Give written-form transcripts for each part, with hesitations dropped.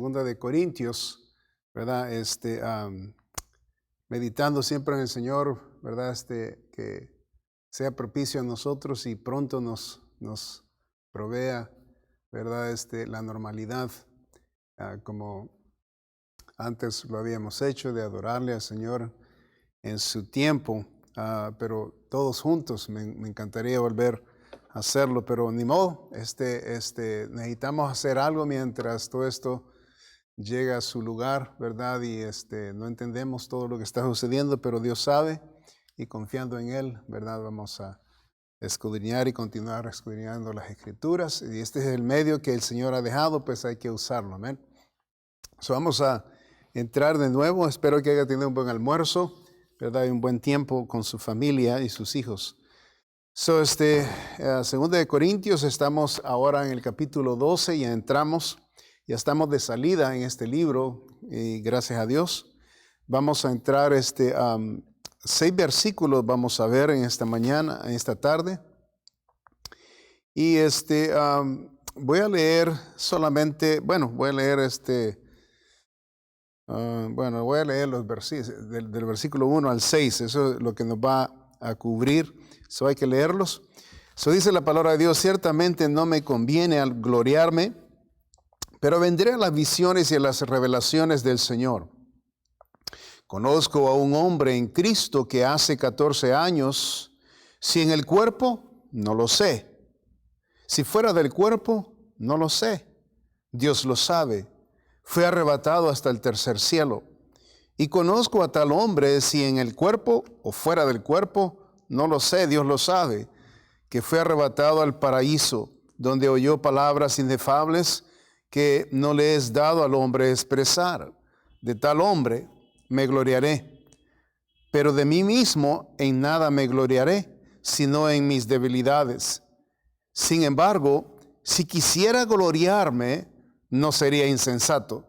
Segunda de Corintios, ¿verdad? Meditando siempre en el Señor, ¿verdad? Que sea propicio a nosotros y pronto nos provea, ¿verdad? La normalidad, como antes lo habíamos hecho, de adorarle al Señor en su tiempo, pero todos juntos. Me encantaría volver a hacerlo, pero ni modo. Necesitamos hacer algo mientras todo esto llega a su lugar, ¿verdad? Y no entendemos todo lo que está sucediendo, pero Dios sabe, y confiando en Él, ¿verdad? Vamos a escudriñar y continuar escudriñando las Escrituras, y este es el medio que el Señor ha dejado, pues hay que usarlo, amén. Vamos a entrar de nuevo. Espero que haya tenido un buen almuerzo, ¿verdad? Y un buen tiempo con su familia y sus hijos. Segunda de Corintios, estamos ahora en el capítulo 12, ya entramos. Ya estamos de salida en este libro y gracias a Dios. Vamos a entrar 6 versículos vamos a ver en esta mañana, en esta tarde. Y voy a leer solamente, voy a leer voy a leer los versículos del versículo 1 al 6. Eso es lo que nos va a cubrir. Eso hay que leerlos. Eso dice la palabra de Dios: ciertamente no me conviene al gloriarme, pero vendré a las visiones y a las revelaciones del Señor. Conozco a un hombre en Cristo que hace 14 años, si en el cuerpo, no lo sé. Si fuera del cuerpo, no lo sé. Dios lo sabe. Fue arrebatado hasta el tercer cielo. Y conozco a tal hombre, si en el cuerpo o fuera del cuerpo, no lo sé. Dios lo sabe. Que fue arrebatado al paraíso, donde oyó palabras inefables que no le es dado al hombre expresar. De tal hombre me gloriaré, pero de mí mismo en nada me gloriaré, sino en mis debilidades. Sin embargo, si quisiera gloriarme, no sería insensato,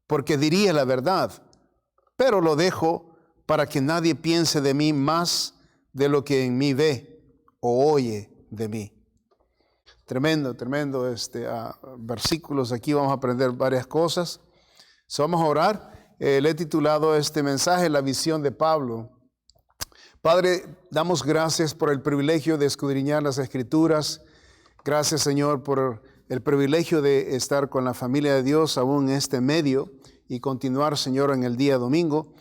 porque diría la verdad, pero lo dejo para que nadie piense de mí más de lo que en mí ve o oye de mí. Tremendo versículos. Aquí vamos a aprender varias cosas. Vamos a orar. Le he titulado este mensaje La visión de Pablo. Padre, damos gracias por el privilegio de escudriñar las Escrituras. Gracias, Señor, por el privilegio de estar con la familia de Dios aún en este medio y continuar, Señor, en el día domingo,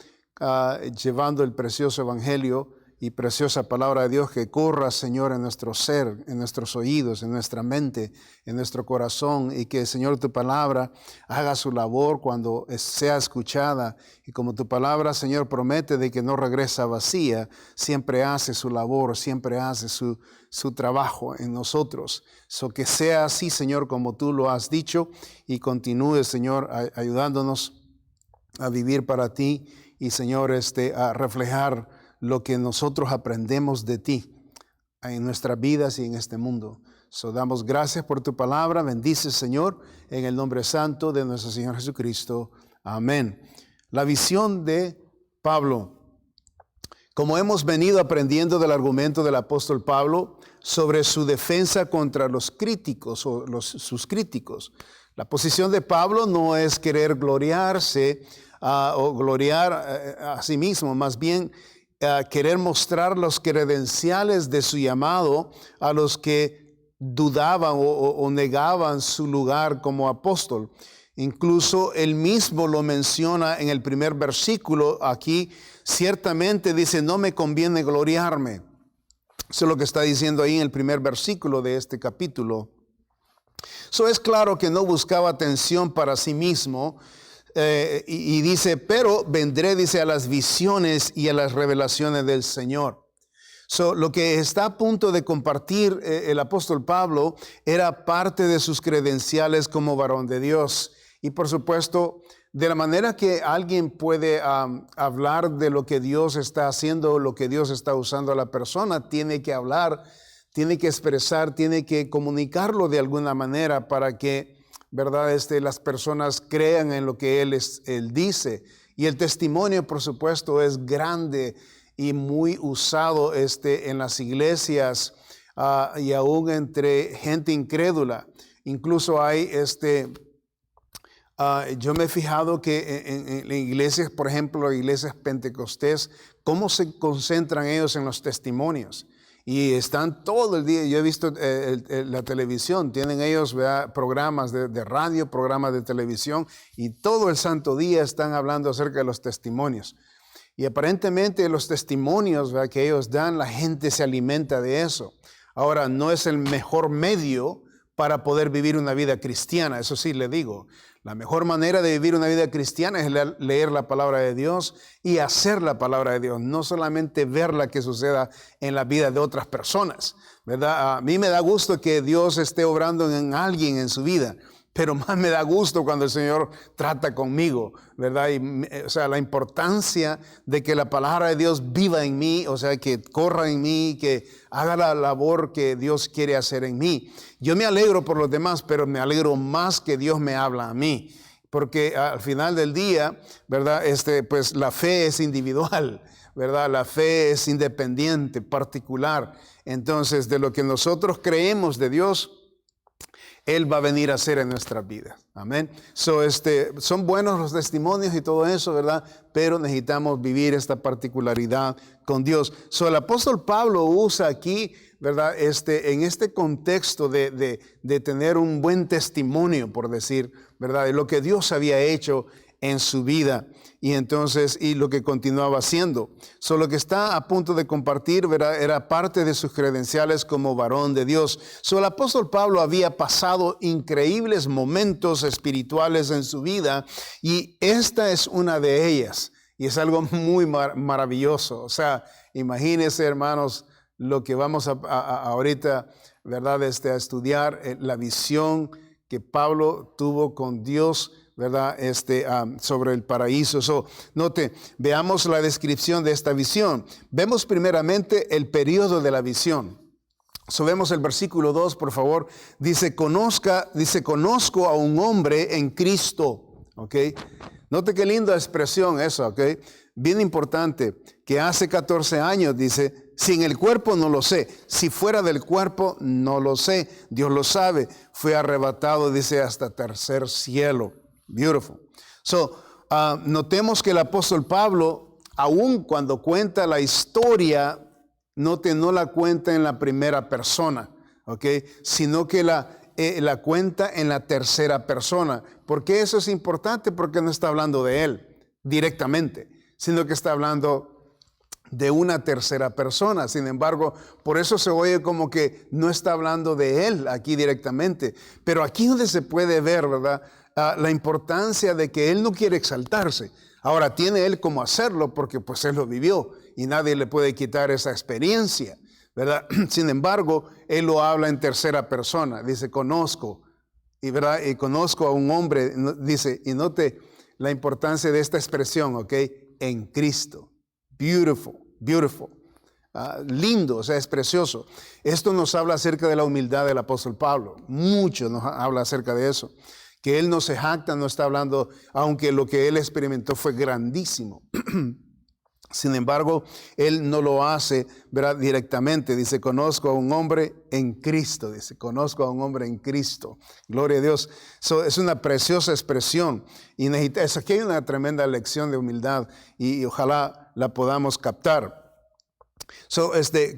llevando el precioso evangelio y preciosa palabra de Dios que corra, Señor, en nuestro ser, en nuestros oídos, en nuestra mente, en nuestro corazón, y que, Señor, tu palabra haga su labor cuando sea escuchada. Y como tu palabra, Señor, promete de que no regresa vacía, siempre hace su labor, siempre hace su trabajo en nosotros. Que sea así, Señor, como tú lo has dicho, y continúe, Señor, ayudándonos a vivir para ti y, Señor, a reflejar lo que nosotros aprendemos de ti en nuestras vidas y en este mundo. Damos gracias por tu palabra. Bendice, Señor, en el nombre santo de nuestro Señor Jesucristo. Amén. La visión de Pablo. Como hemos venido aprendiendo del argumento del apóstol Pablo sobre su defensa contra los críticos o sus críticos, la posición de Pablo no es querer gloriarse o gloriar a sí mismo, más bien querer mostrar los credenciales de su llamado a los que dudaban o negaban su lugar como apóstol. Incluso él mismo lo menciona en el primer versículo aquí. Ciertamente dice: no me conviene gloriarme. Eso es lo que está diciendo ahí en el primer versículo de este capítulo. Es claro que no buscaba atención para sí mismo. Y dice: pero vendré, dice, a las visiones y a las revelaciones del Señor. Lo que está a punto de compartir el apóstol Pablo era parte de sus credenciales como varón de Dios. Y por supuesto, de la manera que alguien puede hablar de lo que Dios está haciendo, lo que Dios está usando a la persona, tiene que hablar, tiene que expresar, tiene que comunicarlo de alguna manera para que, ¿verdad? Las personas crean en lo que él dice. Y el testimonio, por supuesto, es grande y muy usado en las iglesias y aún entre gente incrédula. Incluso hay Yo me he fijado que en iglesias, por ejemplo, iglesias pentecostés, cómo se concentran ellos en los testimonios. Y están todo el día, yo he visto la televisión, tienen ellos, ¿verdad?, programas de radio, programas de televisión, y todo el santo día están hablando acerca de los testimonios. Y aparentemente los testimonios, ¿verdad?, que ellos dan, la gente se alimenta de eso. Ahora, no es el mejor medio para poder vivir una vida cristiana, eso sí le digo. La mejor manera de vivir una vida cristiana es leer la palabra de Dios y hacer la palabra de Dios, no solamente ver la que suceda en la vida de otras personas, ¿verdad? A mí me da gusto que Dios esté obrando en alguien en su vida, pero más me da gusto cuando el Señor trata conmigo, ¿verdad? O sea, la importancia de que la palabra de Dios viva en mí, o sea, que corra en mí, que haga la labor que Dios quiere hacer en mí. Yo me alegro por los demás, pero me alegro más que Dios me habla a mí, porque al final del día, ¿verdad? Pues la fe es individual, ¿verdad? La fe es independiente, particular. Entonces, de lo que nosotros creemos de Dios, Él va a venir a hacer en nuestras vidas. Amén. Son buenos los testimonios y todo eso, ¿verdad? Pero necesitamos vivir esta particularidad con Dios. El apóstol Pablo usa aquí, ¿verdad? En este contexto de tener un buen testimonio, por decir, ¿verdad?, de lo que Dios había hecho en su vida y lo que continuaba haciendo. Lo que está a punto de compartir, ¿verdad?, era parte de sus credenciales como varón de Dios. El apóstol Pablo había pasado increíbles momentos espirituales en su vida y esta es una de ellas y es algo muy maravilloso. O sea, imagínense, hermanos, lo que vamos a ahorita, ¿verdad?, a estudiar, la visión que Pablo tuvo con Dios, ¿verdad?, sobre el paraíso. Note, veamos la descripción de esta visión. Vemos primeramente el periodo de la visión. Vemos el versículo 2, por favor. Dice, conozco a un hombre en Cristo. ¿Ok? Note qué linda expresión eso, ¿ok? Bien importante, que hace 14 años, dice, sin el cuerpo no lo sé, si fuera del cuerpo no lo sé, Dios lo sabe, fue arrebatado, dice, hasta tercer cielo. Beautiful. Notemos que el apóstol Pablo, aun cuando cuenta la historia, no la cuenta en la primera persona, ¿ok? Sino que la cuenta en la tercera persona. ¿Por qué eso es importante? Porque no está hablando de él directamente, sino que está hablando de una tercera persona. Sin embargo, por eso se oye como que no está hablando de él aquí directamente. Pero aquí donde se puede ver, ¿verdad?, la importancia de que él no quiere exaltarse. Ahora, tiene él cómo hacerlo porque pues él lo vivió y nadie le puede quitar esa experiencia, ¿verdad? Sin embargo, él lo habla en tercera persona. Dice, conozco, ¿verdad? Y conozco a un hombre, dice, y note la importancia de esta expresión, ¿ok? En Cristo. Beautiful, beautiful. Lindo, o sea, es precioso. Esto nos habla acerca de la humildad del apóstol Pablo. Mucho nos habla acerca de eso. Que él no se jacta, no está hablando, aunque lo que él experimentó fue grandísimo. Sin embargo, él no lo hace, ¿verdad?, directamente. Dice, conozco a un hombre en Cristo. Dice, conozco a un hombre en Cristo. Gloria a Dios. Es una preciosa expresión. Y aquí hay una tremenda lección de humildad y ojalá la podamos captar.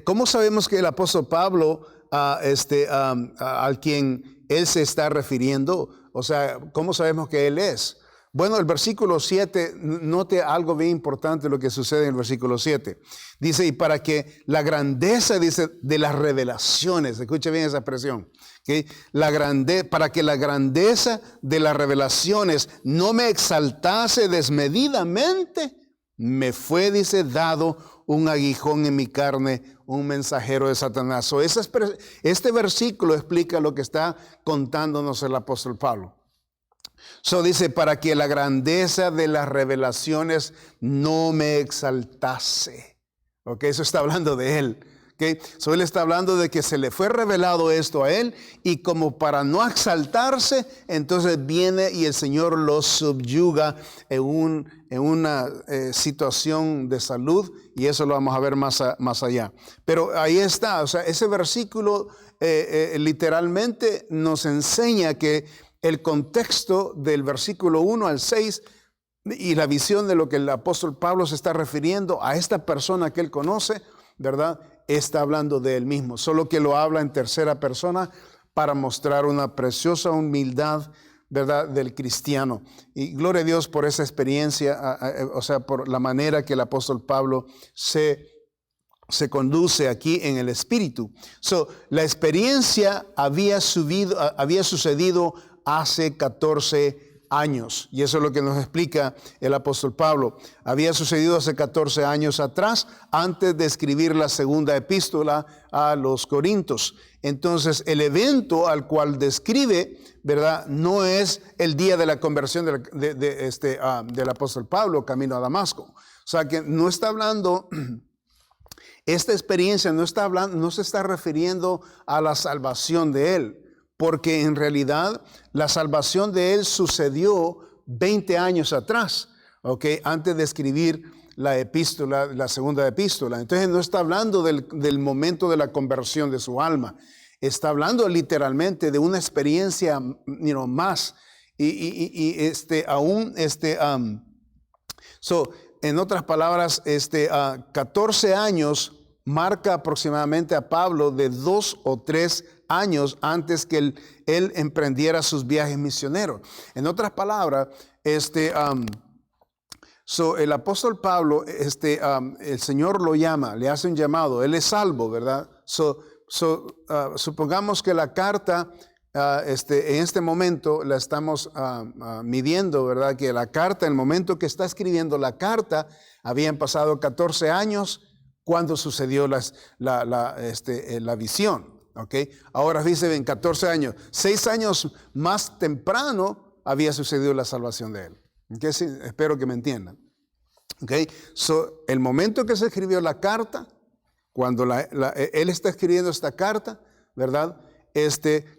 ¿Cómo sabemos que el apóstol Pablo, al quien él se está refiriendo, o sea, cómo sabemos que él es? Bueno, el versículo 7, note algo bien importante lo que sucede en el versículo 7. Dice, y para que la grandeza, dice, de las revelaciones, escuche bien esa expresión, ¿okay? Para que la grandeza de las revelaciones no me exaltase desmedidamente, me fue, dice, dado un aguijón en mi carne, un mensajero de Satanás. Este versículo explica lo que está contándonos el apóstol Pablo. Dice, para que la grandeza de las revelaciones no me exaltase. Ok, eso está hablando de él. Okay. Él está hablando de que se le fue revelado esto a él y como para no exaltarse, entonces viene y el Señor lo subyuga en una situación de salud y eso lo vamos a ver más allá. Pero ahí está, o sea, ese versículo literalmente nos enseña que el contexto del versículo 1 al 6 y la visión de lo que el apóstol Pablo se está refiriendo a esta persona que él conoce, ¿verdad? Está hablando de él mismo, solo que lo habla en tercera persona para mostrar una preciosa humildad, ¿verdad?, del cristiano. Y gloria a Dios por esa experiencia, o sea, por la manera que el apóstol Pablo se conduce aquí en el Espíritu. La experiencia había sucedido hace 14 años. Y eso es lo que nos explica el apóstol Pablo. Había sucedido hace 14 años atrás, antes de escribir la segunda epístola a los Corintios. Entonces, el evento al cual describe, ¿verdad?, no es el día de la conversión del apóstol Pablo, camino a Damasco. O sea, que no está hablando... Esta experiencia no se está refiriendo a la salvación de él, porque en realidad la salvación de él sucedió 20 años atrás, antes de escribir la epístola, la segunda epístola. Entonces no está hablando del momento de la conversión de su alma, está hablando literalmente de una experiencia más. En otras palabras, 14 años marca aproximadamente a Pablo de 2 o 3 años antes que él emprendiera sus viajes misioneros. En otras palabras, el apóstol Pablo, el Señor lo llama, le hace un llamado, él es salvo, ¿verdad? Supongamos que la carta, en este momento la estamos midiendo, ¿verdad? Que la carta, en el momento que está escribiendo la carta, habían pasado 14 años cuando sucedió la visión, Ahora dice en 14 años, 6 años más temprano había sucedido la salvación de él. Sí, espero que me entiendan. El momento que se escribió la carta, cuando él está escribiendo esta carta, ¿verdad?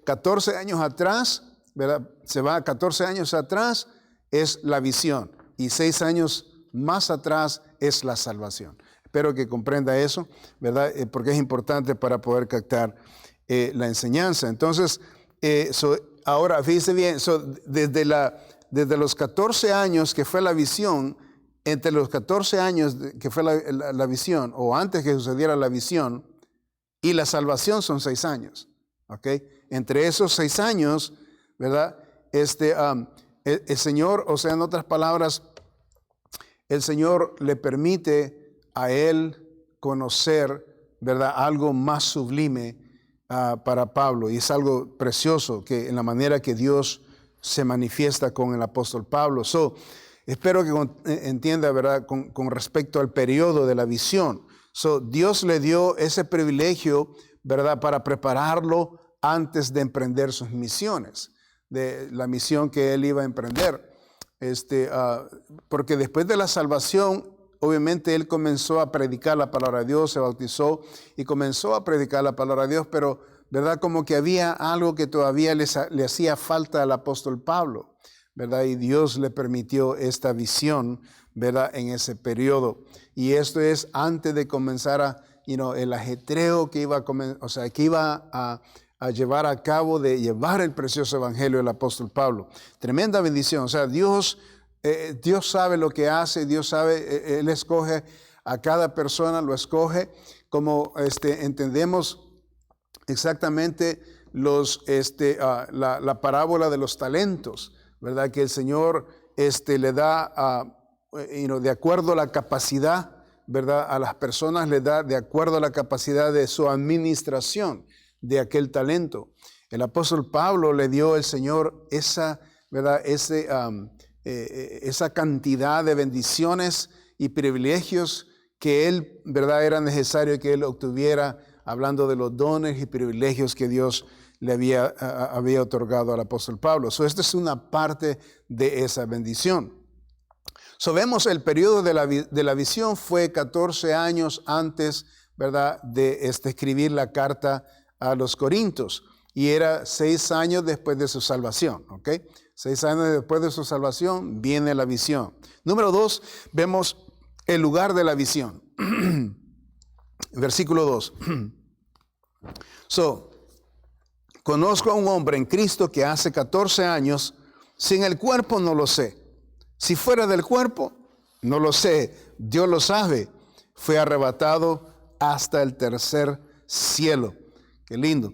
14 años atrás, ¿verdad? Se va a 14 años atrás, es la visión. Y 6 años más atrás es la salvación. Espero que comprenda eso, ¿verdad? Porque es importante para poder captar la enseñanza. Entonces, ahora, fíjese bien, desde los 14 años que fue la visión, entre los 14 años que fue la visión, o antes que sucediera la visión, y la salvación son 6 años. Entre esos 6 años, ¿verdad? El Señor, o sea, en otras palabras, el Señor le permite a él conocer, ¿verdad?, algo más sublime para Pablo. Y es algo precioso que en la manera que Dios se manifiesta con el apóstol Pablo. Espero que entienda, ¿verdad?, con respecto al periodo de la visión. Dios le dio ese privilegio, ¿verdad?, para prepararlo antes de emprender sus misiones, de la misión que él iba a emprender. Porque después de la salvación, obviamente él comenzó a predicar la palabra de Dios, se bautizó y comenzó a predicar la palabra de Dios, pero, ¿verdad?, como que había algo que todavía le hacía falta al apóstol Pablo, ¿verdad? Y Dios le permitió esta visión, ¿verdad?, en ese periodo. Y esto es antes de comenzar el ajetreo que iba a llevar a cabo de llevar el precioso evangelio del apóstol Pablo. Tremenda bendición. O sea, Dios sabe lo que hace, Dios sabe, Él escoge a cada persona, lo escoge como entendemos exactamente la parábola de los talentos, ¿verdad? Que el Señor le da de acuerdo a la capacidad, ¿verdad? A las personas le da de acuerdo a la capacidad de su administración de aquel talento. El apóstol Pablo le dio al Señor esa, ¿verdad?, esa cantidad de bendiciones y privilegios que él, ¿verdad?, era necesario que él obtuviera, hablando de los dones y privilegios que Dios le había otorgado al apóstol Pablo. Esta es una parte de esa bendición. Vemos el periodo de la visión fue 14 años antes, ¿verdad?, de escribir la carta a los Corintios, y era 6 años después de su salvación, 6 años después de su salvación viene la visión. Número 2, vemos el lugar de la visión. Versículo 2. conozco a un hombre en Cristo que hace 14 años, sin el cuerpo no lo sé. Si fuera del cuerpo, no lo sé. Dios lo sabe. Fue arrebatado hasta el tercer cielo. Qué lindo.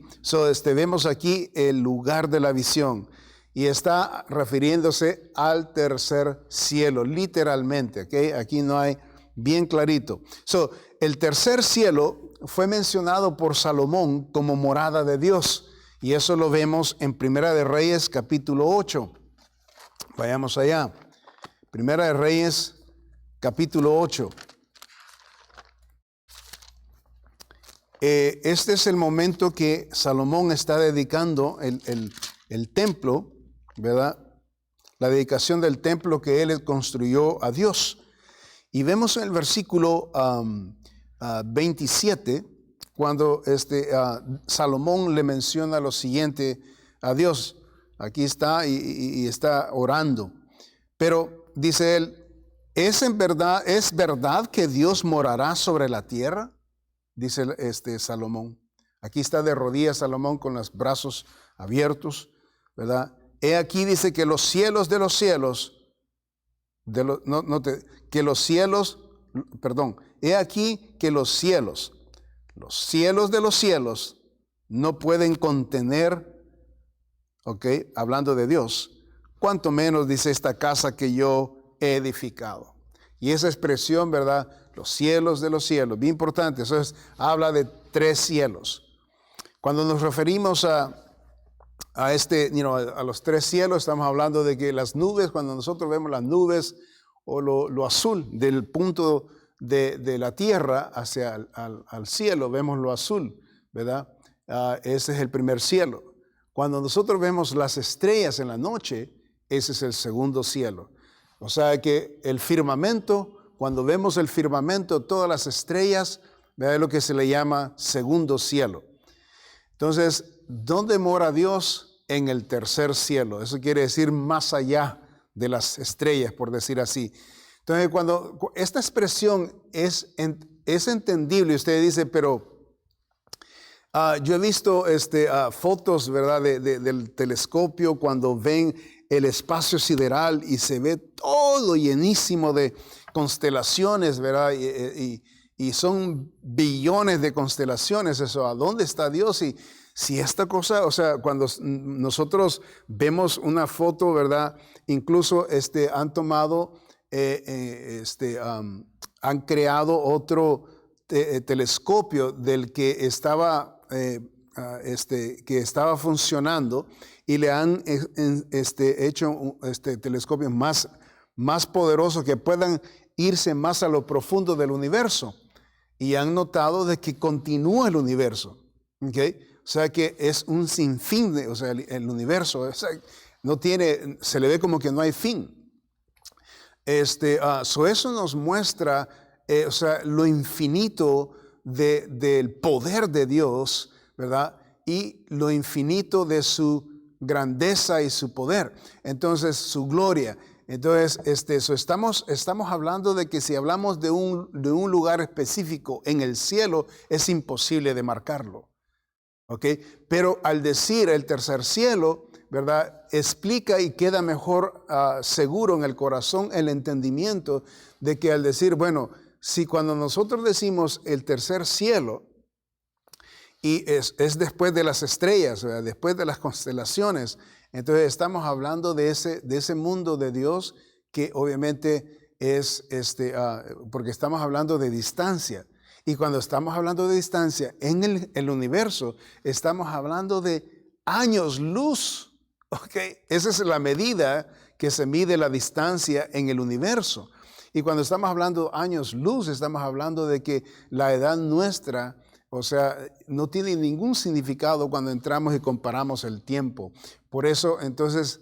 Vemos aquí el lugar de la visión. Y está refiriéndose al tercer cielo, literalmente. ¿Okay? Aquí no hay bien clarito. El tercer cielo fue mencionado por Salomón como morada de Dios. Y eso lo vemos en Primera de Reyes, capítulo 8. Vayamos allá. Primera de Reyes, capítulo 8. Este es el momento que Salomón está dedicando el templo, ¿verdad? La dedicación del templo que él construyó a Dios. Y vemos en el versículo 27, cuando Salomón le menciona lo siguiente a Dios. Aquí está y está orando. Pero dice él, ¿es verdad que Dios morará sobre la tierra? Dice Salomón. Aquí está de rodillas Salomón con los brazos abiertos, ¿verdad? He aquí dice que los cielos de los cielos, he aquí que los cielos de los cielos no pueden contener, ok, hablando de Dios, cuanto menos dice esta casa que yo he edificado. Y esa expresión, ¿verdad? Los cielos de los cielos, bien importante. Eso habla de 3 cielos. Cuando nos referimos a los 3 cielos, estamos hablando de que las nubes, cuando nosotros vemos las nubes o lo azul del punto de la tierra hacia al cielo, vemos lo azul, ¿verdad? Ese es el primer cielo. Cuando nosotros vemos las estrellas en la noche, ese es el segundo cielo. O sea que el firmamento, cuando vemos el firmamento, todas las estrellas, es lo que se le llama segundo cielo. Entonces, ¿dónde mora Dios? En el tercer cielo. Eso quiere decir más allá de las estrellas, por decir así. Entonces, cuando esta expresión es entendible, usted dice, pero yo he visto fotos, ¿verdad? Del telescopio cuando ven el espacio sideral y se ve todo llenísimo de constelaciones, ¿verdad? Y son billones de constelaciones. Eso, ¿a dónde está Dios? Y si esta cosa, o sea, cuando nosotros vemos una foto, ¿verdad? Incluso han tomado, han creado otro telescopio del que estaba funcionando, y le han hecho telescopios más poderosos que puedan irse más a lo profundo del universo, y han notado de que continúa el universo, ¿okay? O sea que es un sinfín o sea, el universo, o sea, se le ve como que no hay fin. Eso nos muestra o sea, lo infinito del poder de Dios, ¿verdad? Y lo infinito de su grandeza y su poder. Entonces, su gloria. Entonces, estamos hablando de que si hablamos de un lugar específico en el cielo, es imposible de marcarlo. ¿Ok? Pero al decir el tercer cielo, ¿verdad? Explica y queda mejor seguro en el corazón el entendimiento de que al decir, bueno, si cuando nosotros decimos el tercer cielo, y es después de las estrellas, ¿verdad? Después de las constelaciones, entonces estamos hablando de ese mundo de Dios que obviamente es, porque estamos hablando de distancia. Y cuando estamos hablando de distancia en el universo, estamos hablando de años luz. ¿Okay? Esa es la medida que se mide la distancia en el universo. Y cuando estamos hablando de años luz, estamos hablando de que la edad nuestra, o sea, no tiene ningún significado cuando entramos y comparamos el tiempo. Por eso, entonces,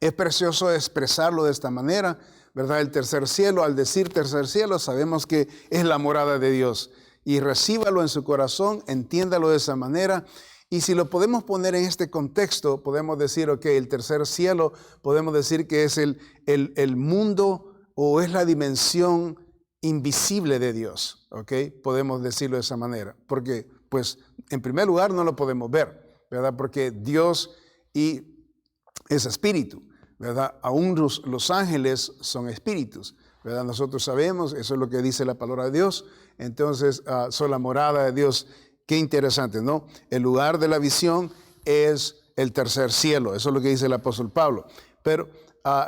es precioso expresarlo de esta manera, ¿verdad? El tercer cielo, al decir tercer cielo, sabemos que es la morada de Dios. Y recíbalo en su corazón, entiéndalo de esa manera. Y si lo podemos poner en este contexto, podemos decir, ok, el tercer cielo, podemos decir que es el mundo o es la dimensión invisible de Dios, ¿ok? Podemos decirlo de esa manera, porque, pues, en primer lugar no lo podemos ver, ¿verdad? Porque Dios es espíritu, ¿verdad? Aún los ángeles son espíritus, ¿verdad? Nosotros sabemos, eso es lo que dice la palabra de Dios. Entonces, son la morada de Dios. Qué interesante, ¿no? El lugar de la visión es el tercer cielo. Eso es lo que dice el apóstol Pablo. Pero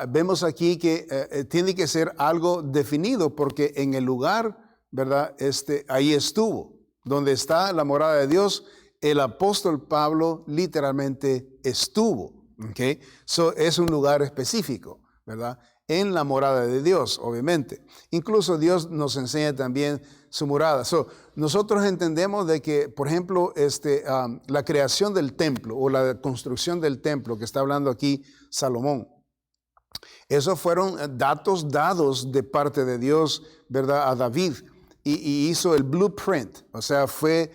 vemos aquí que tiene que ser algo definido, porque en el lugar, ¿verdad? Ahí estuvo. Donde está la morada de Dios, el apóstol Pablo literalmente estuvo. ¿Okay? Es un lugar específico, ¿verdad? En la morada de Dios, obviamente. Incluso Dios nos enseña también su morada. Nosotros entendemos de que, por ejemplo, la creación del templo o la construcción del templo que está hablando aquí Salomón, esos fueron datos dados de parte de Dios, ¿verdad? A David, y hizo el blueprint, o sea, fue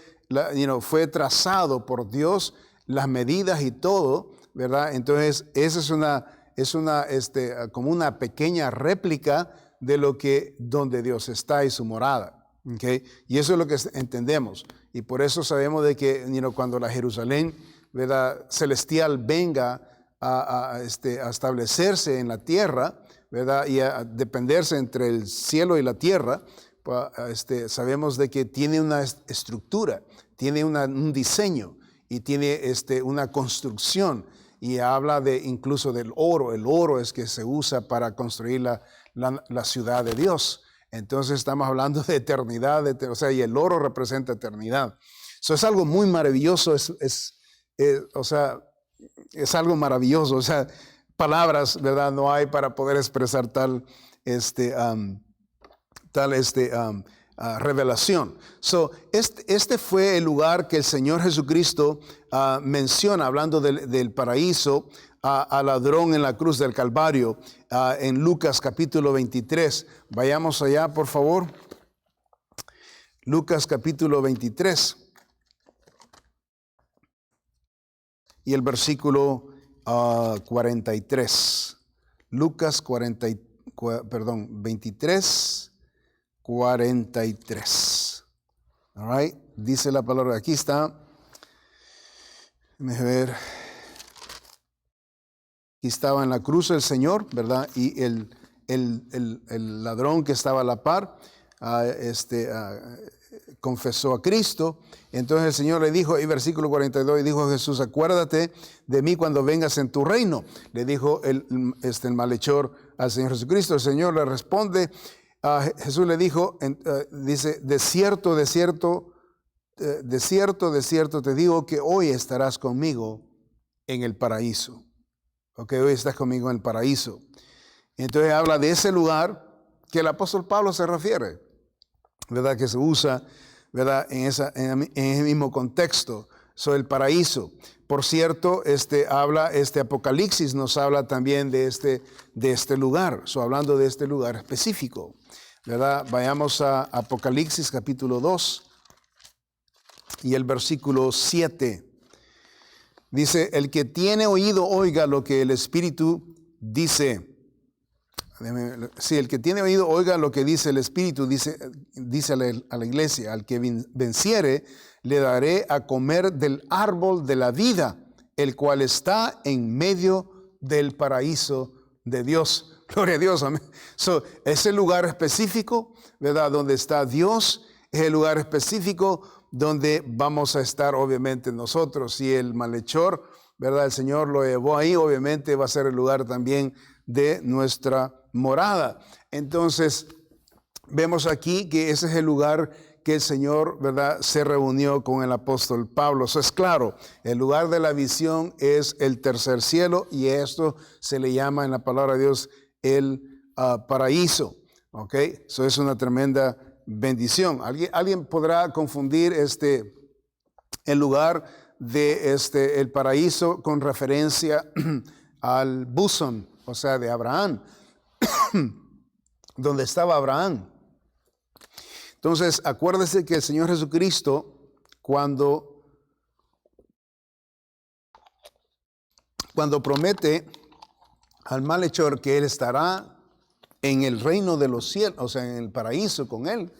trazado por Dios las medidas y todo, ¿verdad? Entonces, esa es como una pequeña réplica de donde Dios está y su morada, ¿okay? Y eso es lo que entendemos. Y por eso sabemos de que cuando la Jerusalén, ¿verdad?, celestial venga a establecerse en la tierra, ¿verdad?, y a dependerse entre el cielo y la tierra, sabemos de que tiene una estructura, tiene un diseño y tiene una construcción. Y habla incluso del oro. El oro es que se usa para construir la ciudad de Dios. Entonces estamos hablando de eternidad, y el oro representa eternidad. Eso es algo muy maravilloso, es algo maravilloso. O sea, palabras, ¿verdad? No hay para poder expresar tal revelación. Este fue el lugar que el Señor Jesucristo menciona, hablando del paraíso, al ladrón en la cruz del Calvario, en Lucas capítulo 23. Vayamos allá, por favor. Lucas capítulo 23. Y el versículo 43. Lucas 23. 43. All right. Dice la palabra, aquí está. Déjame ver. Aquí estaba en la cruz el Señor, ¿verdad? Y el ladrón que estaba a la par, confesó a Cristo. Entonces el Señor le dijo, y versículo 42, y dijo Jesús, acuérdate de mí cuando vengas en tu reino. Le dijo el malhechor al Señor Jesucristo. El Señor le responde, Jesús le dijo, dice, de cierto te digo que hoy estarás conmigo en el paraíso. Ok, hoy estás conmigo en el paraíso. Entonces habla de ese lugar que el apóstol Pablo se refiere, ¿verdad? Que se usa, ¿verdad? En ese mismo contexto, sobre el paraíso. Por cierto, Apocalipsis nos habla también de este lugar, hablando de este lugar específico, ¿verdad? Vayamos a Apocalipsis capítulo 2 y el versículo 7. Dice, el que tiene oído oiga lo que el Espíritu dice. Sí, el que tiene oído oiga lo que dice el Espíritu, dice a la iglesia, al que venciere le daré a comer del árbol de la vida, el cual está en medio del paraíso de Dios. Gloria a Dios, amén. Ese lugar específico, ¿verdad? Donde está Dios, es el lugar específico donde vamos a estar obviamente nosotros. Si el malhechor, ¿verdad?, el Señor lo llevó ahí, obviamente va a ser el lugar también de nuestra morada. Entonces, vemos aquí que ese es el lugar que el Señor, ¿verdad?, se reunió con el apóstol Pablo. Eso es claro, el lugar de la visión es el tercer cielo y esto se le llama en la palabra de Dios el paraíso. ¿Ok? Eso es una tremenda bendición. ¿Alguien podrá confundir el lugar de el paraíso con referencia al bosom, o sea, de Abraham, donde estaba Abraham? Entonces, acuérdese que el Señor Jesucristo, cuando promete al malhechor que él estará en el reino de los cielos, o sea, en el paraíso con él,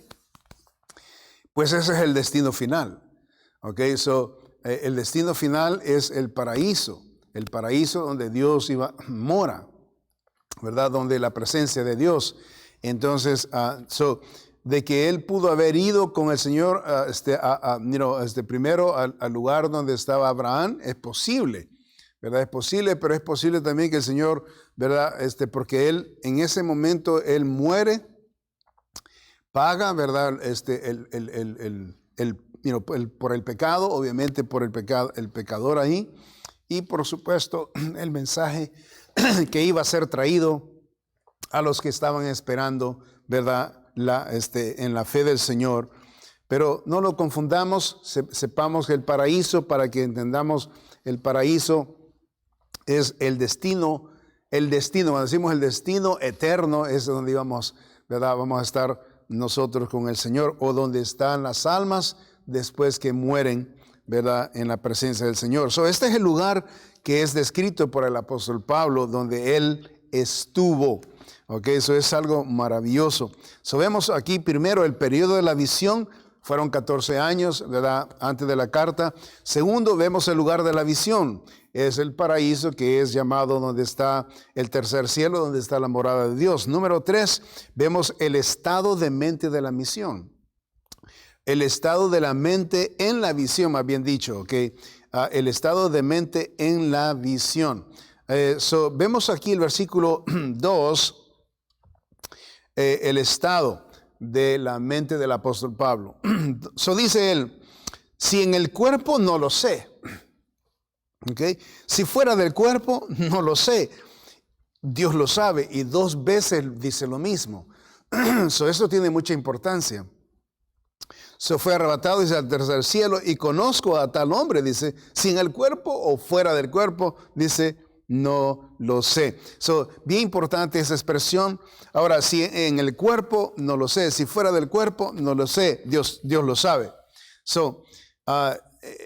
pues ese es el destino final. Ok, el destino final es el paraíso donde Dios mora, ¿verdad? Donde la presencia de Dios. Entonces, de que él pudo haber ido con el Señor primero al lugar donde estaba Abraham, es posible, ¿verdad? Es posible, pero es posible también que el Señor, ¿verdad? Porque él, en ese momento, él muere, paga, ¿verdad? Por el pecado, obviamente por el pecador ahí, y por supuesto el mensaje que iba a ser traído a los que estaban esperando, ¿verdad? En la fe del Señor. Pero no lo confundamos, sepamos que el paraíso, para que entendamos, el paraíso es el destino, cuando decimos el destino eterno, es donde íbamos, ¿verdad? Vamos a estar nosotros con el Señor, o donde están las almas después que mueren, ¿verdad? En la presencia del Señor. Este es el lugar que es descrito por el apóstol Pablo, donde él estuvo. Ok, eso es algo maravilloso. Vemos aquí primero el periodo de la visión, fueron 14 años, ¿verdad? Antes de la carta. Segundo, vemos el lugar de la visión, es el paraíso, que es llamado donde está el tercer cielo, donde está la morada de Dios. Número 3, vemos el estado de mente de la misión. El estado de la mente en la visión, más bien dicho, ok. El estado de mente en la visión. Vemos aquí el versículo 2, el estado de la mente del apóstol Pablo. Dice él, si en el cuerpo no lo sé, ¿okay? Si fuera del cuerpo no lo sé, Dios lo sabe, y 2 veces dice lo mismo. Esto tiene mucha importancia. Fue arrebatado, dice, al tercer cielo, y conozco a tal hombre, dice, si en el cuerpo o fuera del cuerpo, dice, no lo sé. Bien importante esa expresión. Ahora, si en el cuerpo, no lo sé. Si fuera del cuerpo, no lo sé. Dios lo sabe.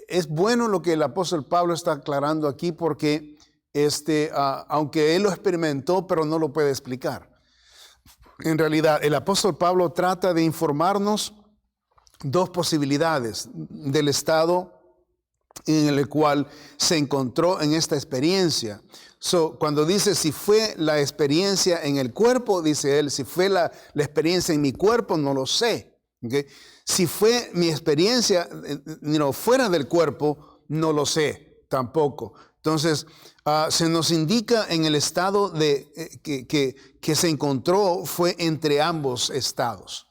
Es bueno lo que el apóstol Pablo está aclarando aquí, porque aunque él lo experimentó, pero no lo puede explicar. En realidad, el apóstol Pablo trata de informarnos 2 posibilidades del estado en el cual se encontró en esta experiencia. Cuando dice si fue la experiencia en el cuerpo, dice él, si fue la experiencia en mi cuerpo, no lo sé. ¿Okay? Si fue mi experiencia fuera del cuerpo, no lo sé tampoco. Entonces, se nos indica en el estado que se encontró, fue entre ambos estados.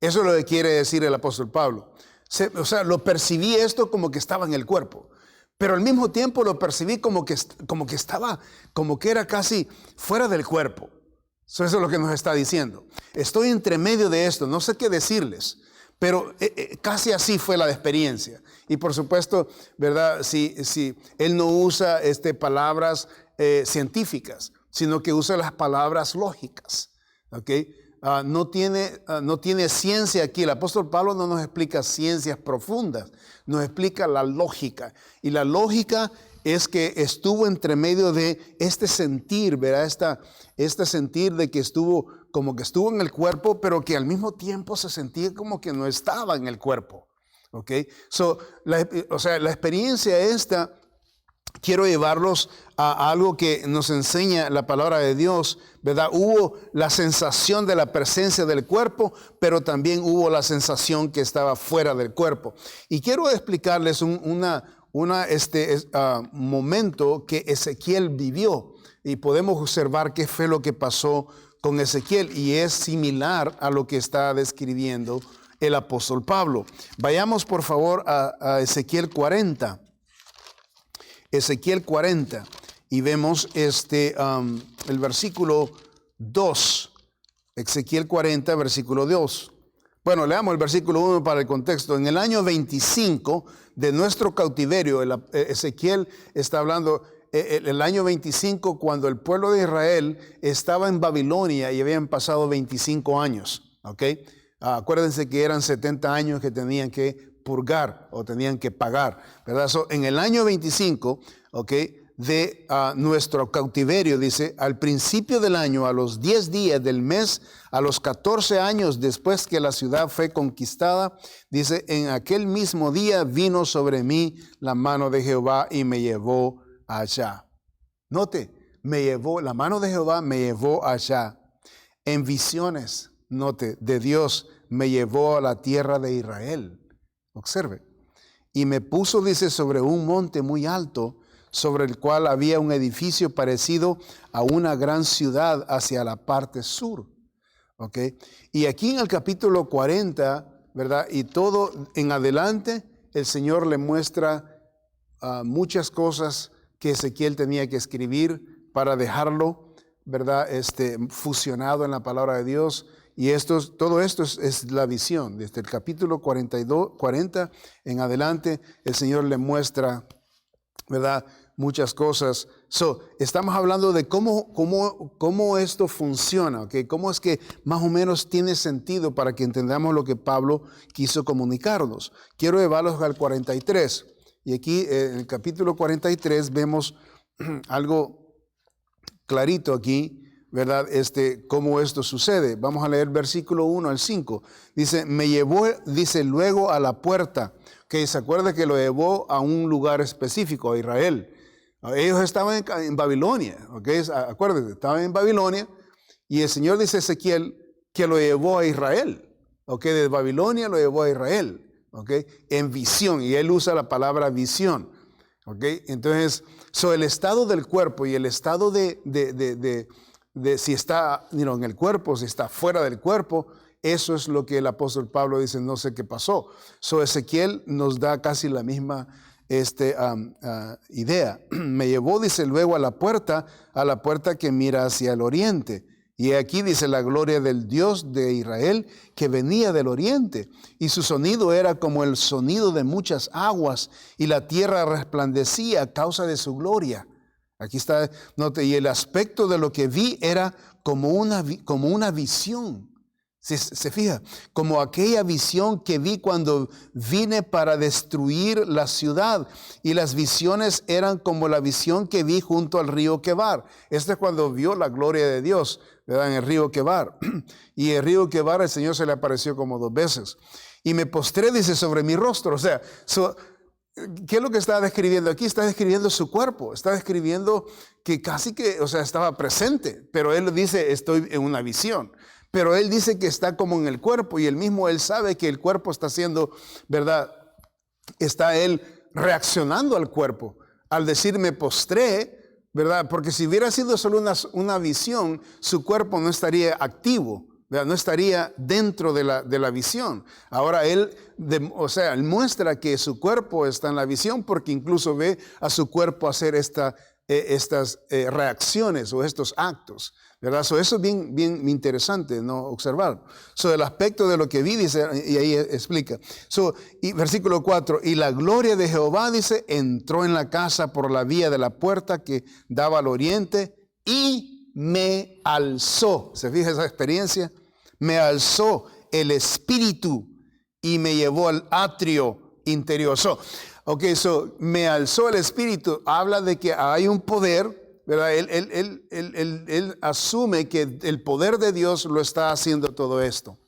Eso es lo que quiere decir el apóstol Pablo. Lo percibí esto como que estaba en el cuerpo, pero al mismo tiempo lo percibí como que estaba, como que era casi fuera del cuerpo. Eso es lo que nos está diciendo. Estoy entre medio de esto, no sé qué decirles, pero casi así fue la experiencia. Y por supuesto, ¿verdad? Si él no usa palabras científicas, sino que usa las palabras lógicas, ¿ok? No tiene ciencia aquí. El apóstol Pablo no nos explica ciencias profundas, nos explica la lógica. Y la lógica es que estuvo entre medio de este sentir, ¿verdad? Este sentir de que estuvo en el cuerpo, pero que al mismo tiempo se sentía como que no estaba en el cuerpo. ¿Ok? La experiencia esta, quiero llevarlos a algo que nos enseña la palabra de Dios, ¿verdad? Hubo la sensación de la presencia del cuerpo, pero también hubo la sensación que estaba fuera del cuerpo. Y quiero explicarles un momento que Ezequiel vivió, y podemos observar qué fue lo que pasó con Ezequiel, y es similar a lo que está describiendo el apóstol Pablo. Vayamos por favor a Ezequiel 40. Ezequiel 40, y vemos el versículo 2. Ezequiel 40, versículo 2. Bueno, leamos el versículo 1 para el contexto. En el año 25 de nuestro cautiverio, Ezequiel está hablando el año 25, cuando el pueblo de Israel estaba en Babilonia y habían pasado 25 años. ¿Ok? Acuérdense que eran 70 años que tenían que purgar o tenían que pagar, ¿verdad? En el año 25, ¿ok? de nuestro cautiverio, dice, al principio del año, a los 10 días del mes, a los 14 años después que la ciudad fue conquistada, dice, en aquel mismo día vino sobre mí la mano de Jehová y me llevó allá. Note, la mano de Jehová me llevó allá. En visiones, note, de Dios me llevó a la tierra de Israel. Observe. Y me puso, dice, sobre un monte muy alto, sobre el cual había un edificio parecido a una gran ciudad hacia la parte sur. ¿Ok? Y aquí en el capítulo 40, ¿verdad? Y todo en adelante, el Señor le muestra muchas cosas que Ezequiel tenía que escribir para dejarlo, ¿verdad? Fusionado en la palabra de Dios. Y todo esto es la visión. Desde el capítulo 40 en adelante, el Señor le muestra, ¿verdad?, muchas cosas. Estamos hablando de cómo esto funciona, ¿okay? Cómo es que más o menos tiene sentido para que entendamos lo que Pablo quiso comunicarnos. Quiero llevarlos al 43. Y aquí en el capítulo 43 vemos algo clarito aquí, ¿verdad? Cómo esto sucede. Vamos a leer versículo 1 al 5. Dice, me llevó, dice, luego a la puerta. Que se acuerda que lo llevó a un lugar específico, a Israel. Ellos estaban en Babilonia, ¿okay? Acuérdense, estaban en Babilonia y el Señor dice a Ezequiel que lo llevó a Israel, ¿okay? De Babilonia lo llevó a Israel, ¿okay? En visión, y él usa la palabra visión, ¿okay? Entonces, el estado del cuerpo y el estado de si está en el cuerpo, si está fuera del cuerpo, eso es lo que el apóstol Pablo dice, no sé qué pasó. Ezequiel nos da casi la misma idea. Me llevó, dice, luego a la puerta que mira hacia el oriente. Y aquí dice la gloria del Dios de Israel que venía del oriente. Y su sonido era como el sonido de muchas aguas. Y la tierra resplandecía a causa de su gloria. Aquí está, note, y el aspecto de lo que vi era como una visión. Se fija, como aquella visión que vi cuando vine para destruir la ciudad, y las visiones eran como la visión que vi junto al río Quebar. Es cuando vio la gloria de Dios, ¿verdad? En el río Quebar. Y el río Quebar, el Señor se le apareció como 2 veces. Y me postré, dice, sobre mi rostro. O sea, ¿qué es lo que está describiendo aquí? Está describiendo su cuerpo, está describiendo que casi que, estaba presente, pero él dice, estoy en una visión. Pero él dice que está como en el cuerpo, y él sabe que el cuerpo está haciendo, ¿verdad? Está él reaccionando al cuerpo. Al decir me postré, ¿verdad? Porque si hubiera sido solo una visión, su cuerpo no estaría activo, ¿verdad? No estaría dentro de la visión. Ahora él muestra que su cuerpo está en la visión porque incluso ve a su cuerpo hacer estas reacciones o estos actos, ¿verdad? Eso es bien interesante, ¿no? Observar. El aspecto de lo que vi, dice, y ahí explica. Y versículo 4, y la gloria de Jehová, dice, entró en la casa por la vía de la puerta que daba al oriente y me alzó. ¿Se fija esa experiencia? Me alzó el espíritu y me llevó al atrio interior. Me alzó el espíritu. Habla de que hay un poder, ¿verdad? Él asume que el poder de Dios lo está haciendo todo esto.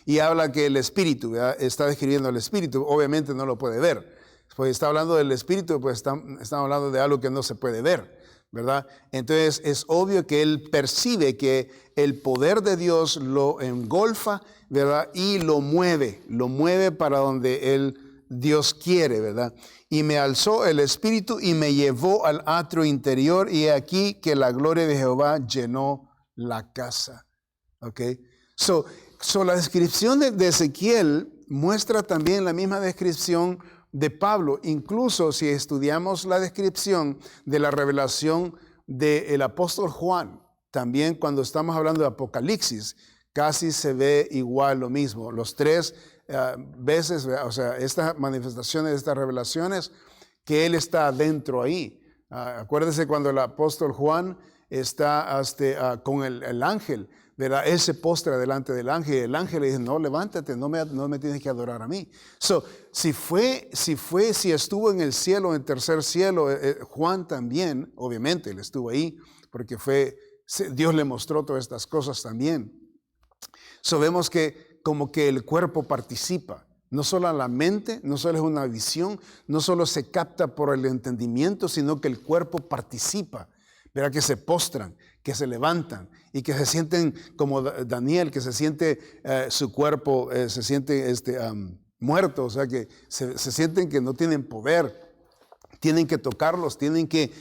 Y habla que el espíritu, ¿verdad? Está describiendo el espíritu. Obviamente no lo puede ver. Pues está hablando del espíritu, pues estamos hablando de algo que no se puede ver, ¿verdad? Entonces es obvio que él percibe que el poder de Dios lo engolfa, ¿verdad? Y lo mueve para donde Dios quiere, ¿verdad? Y me alzó el espíritu y me llevó al atrio interior, y aquí que la gloria de Jehová llenó la casa. ¿Ok? La descripción de Ezequiel muestra también la misma descripción de Pablo. Incluso si estudiamos la descripción de la revelación del apóstol Juan, también cuando estamos hablando de Apocalipsis, casi se ve igual lo mismo. Los 3 veces, estas manifestaciones, estas revelaciones, que él está dentro ahí. Acuérdese cuando el apóstol Juan está con el ángel, ¿verdad? Él se postra delante del ángel y el ángel le dice, no, levántate, no me tienes que adorar a mí. Si estuvo en el cielo, en el tercer cielo, Juan también, obviamente, él estuvo ahí, porque Dios le mostró todas estas cosas también. Vemos que como que el cuerpo participa. No solo la mente, no solo es una visión, no solo se capta por el entendimiento, sino que el cuerpo participa. Verá que se postran, que se levantan y que se sienten como Daniel, que se siente su cuerpo, se siente muerto, o sea que se sienten que no tienen poder. Tienen que tocarlos, tienen que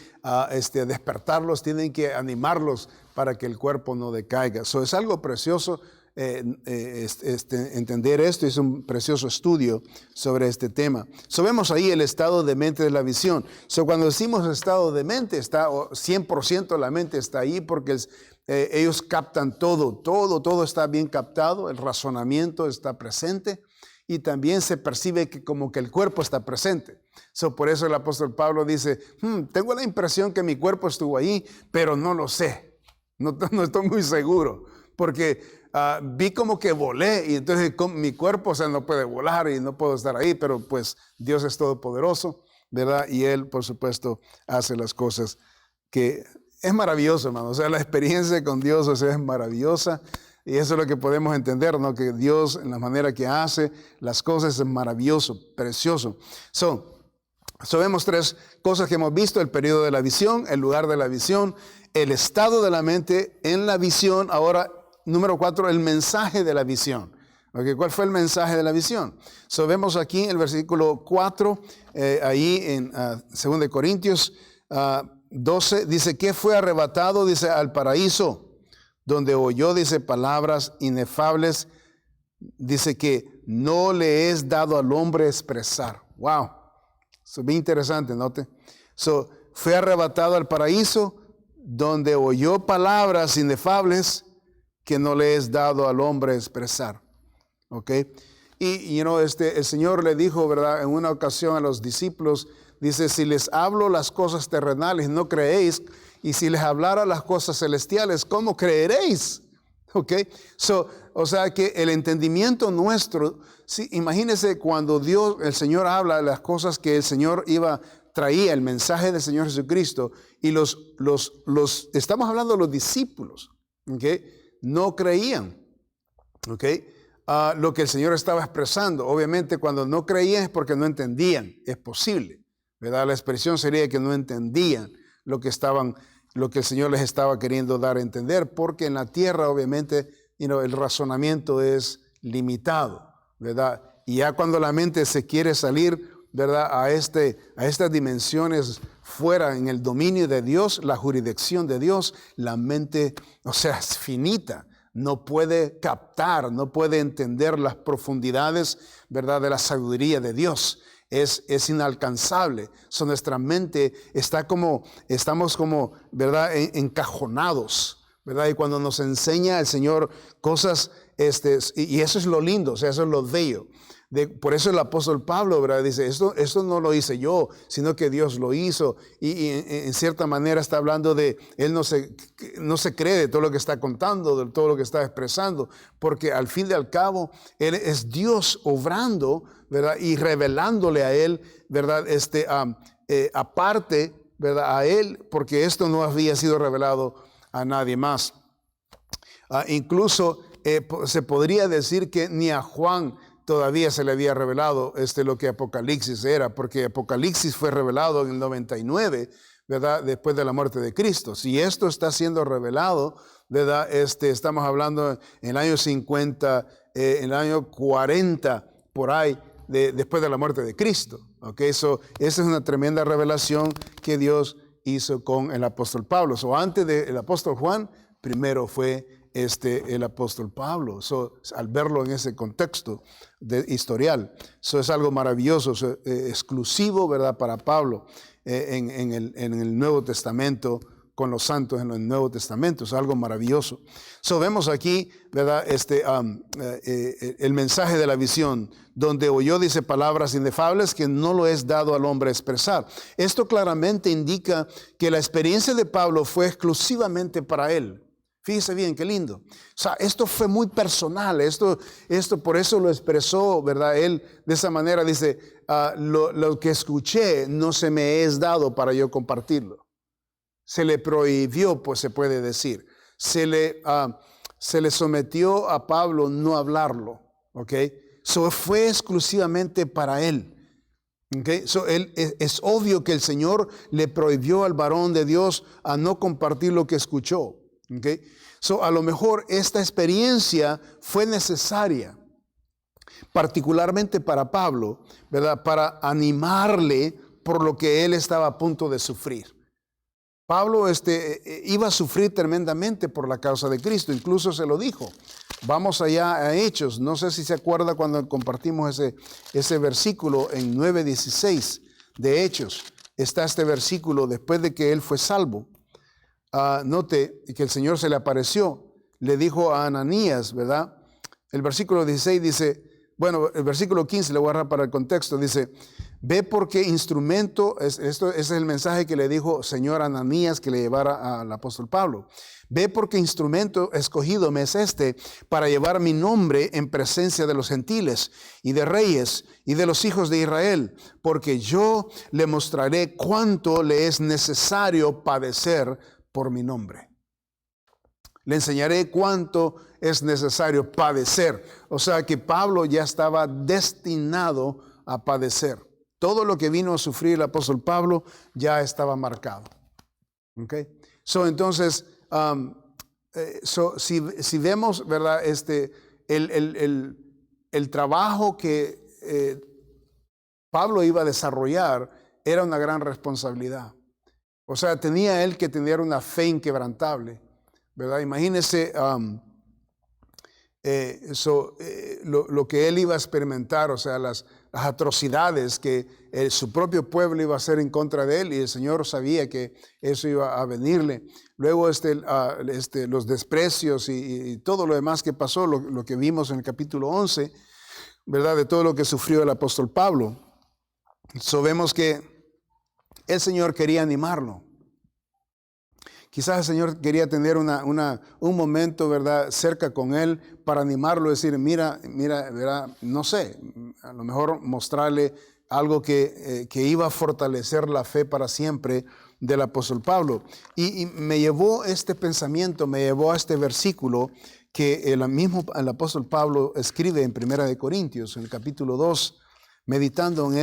despertarlos, tienen que animarlos para que el cuerpo no decaiga. Es algo precioso. Entender esto, es un precioso estudio sobre este tema. Vemos ahí el estado de mente de la visión. Cuando decimos estado de mente, 100% la mente está ahí porque ellos captan todo está bien captado, el razonamiento está presente y también se percibe que como que el cuerpo está presente. Por eso el apóstol Pablo dice, tengo la impresión que mi cuerpo estuvo ahí, pero no lo sé, no estoy muy seguro, porque vi como que volé y entonces mi cuerpo, no puede volar y no puedo estar ahí, pero pues Dios es todopoderoso, ¿verdad? Y Él, por supuesto, hace las cosas que es maravilloso, hermano. La experiencia con Dios, es maravillosa y eso es lo que podemos entender, ¿no? Que Dios, en la manera que hace las cosas, es maravilloso, precioso. Vemos 3 cosas que hemos visto: el periodo de la visión, el lugar de la visión, el estado de la mente en la visión. Ahora, número 4, el mensaje de la visión. Okay, ¿cuál fue el mensaje de la visión? Vemos aquí el versículo 4, ahí en 2 Corintios 12, dice que fue arrebatado, dice, al paraíso, donde oyó, dice, palabras inefables, dice que no le es dado al hombre expresar. Wow, eso es bien interesante, note. Fue arrebatado al paraíso, donde oyó palabras inefables que no le es dado al hombre expresar. ¿Ok? Y el Señor le dijo, ¿verdad?, en una ocasión a los discípulos, dice, si les hablo las cosas terrenales, no creéis, y si les hablara las cosas celestiales, ¿cómo creeréis? ¿Ok? O sea que el entendimiento nuestro, imagínense cuando el Señor habla de las cosas que el Señor traía, el mensaje del Señor Jesucristo, y estamos hablando de los discípulos, ¿ok? No creían, ¿ok? Lo que el Señor estaba expresando. Obviamente cuando no creían es porque no entendían, es posible, ¿verdad? La expresión sería que no entendían lo que el Señor les estaba queriendo dar a entender, porque en la tierra obviamente el razonamiento es limitado, ¿verdad? Y ya cuando la mente se quiere salir, ¿verdad?, a estas dimensiones fuera en el dominio de Dios, la jurisdicción de Dios, la mente, es finita, no puede captar, no puede entender las profundidades, ¿verdad?, de la sabiduría de Dios. Es inalcanzable. Nuestra mente estamos como, ¿verdad?, encajonados, ¿verdad? Y cuando nos enseña el Señor cosas, y eso es lo lindo, eso es lo bello. Por eso el apóstol Pablo, ¿verdad?, dice, esto no lo hice yo, sino que Dios lo hizo. Y en cierta manera está hablando de, él no se cree de todo lo que está contando, de todo lo que está expresando, porque al fin y al cabo, él es Dios obrando, ¿verdad?, y revelándole a él, ¿verdad?, aparte, ¿verdad?, a él, porque esto no había sido revelado a nadie más. Incluso se podría decir que ni a Juan todavía se le había revelado lo que Apocalipsis era, porque Apocalipsis fue revelado en el 99, ¿verdad?, después de la muerte de Cristo. Si esto está siendo revelado, ¿verdad?, estamos hablando en el año 50, en el año 40, por ahí, después de la muerte de Cristo. ¿Okay? Esa es una tremenda revelación que Dios hizo con el apóstol Pablo. Antes del apóstol Juan, primero fue el apóstol Pablo. Al verlo en ese contexto historial, es algo maravilloso, exclusivo, ¿verdad?, para Pablo en el Nuevo Testamento, con los santos en el Nuevo Testamento. Es algo maravilloso. Vemos aquí, ¿verdad? El mensaje de la visión, donde oyó, dice, palabras inefables que no lo es dado al hombre expresar. Esto claramente indica que la experiencia de Pablo fue exclusivamente para él. Fíjese bien, qué lindo. Esto fue muy personal. Esto por eso lo expresó, ¿verdad? Él de esa manera dice, lo que escuché no se me es dado para yo compartirlo. Se le prohibió, pues se puede decir. Se le sometió a Pablo no hablarlo, ¿ok? Fue exclusivamente para él. Okay. Es obvio que el Señor le prohibió al varón de Dios a no compartir lo que escuchó. Okay. A lo mejor esta experiencia fue necesaria, particularmente para Pablo, ¿verdad? Para animarle por lo que él estaba a punto de sufrir. Pablo iba a sufrir tremendamente por la causa de Cristo, incluso se lo dijo. Vamos allá a Hechos, no sé si se acuerda cuando compartimos ese versículo en 9:16 de Hechos. Está este versículo después de que él fue salvo. Note que el Señor se le apareció, le dijo a Ananías, ¿verdad? El versículo 16 dice, bueno, el versículo 15, le voy a agarrar para el contexto, dice, ve por qué instrumento, ese es el mensaje que le dijo Señor Ananías que le llevara al apóstol Pablo. Ve por qué instrumento escogido me es para llevar mi nombre en presencia de los gentiles y de reyes y de los hijos de Israel, porque yo le mostraré cuánto le es necesario padecer por mi nombre. Le enseñaré cuánto es necesario padecer. O sea que Pablo ya estaba destinado a padecer. Todo lo que vino a sufrir el apóstol Pablo ya estaba marcado. Okay. Entonces, si vemos, ¿verdad? El trabajo que Pablo iba a desarrollar era una gran responsabilidad. O sea, tenía él que tener una fe inquebrantable, ¿verdad? Imagínese lo que él iba a experimentar, o sea, las atrocidades que su propio pueblo iba a hacer en contra de él, y el Señor sabía que eso iba a venirle. Luego los desprecios y todo lo demás que pasó, lo que vimos en el capítulo 11, ¿verdad? De todo lo que sufrió el apóstol Pablo. Vemos que el Señor quería animarlo. Quizás el Señor quería tener un momento, ¿verdad?, cerca con él para animarlo, decir, mira, ¿verdad? No sé, a lo mejor mostrarle algo que iba a fortalecer la fe para siempre del apóstol Pablo. Y me llevó este pensamiento, me llevó a este versículo que el apóstol Pablo escribe en 1 Corintios, en el capítulo 2, meditando en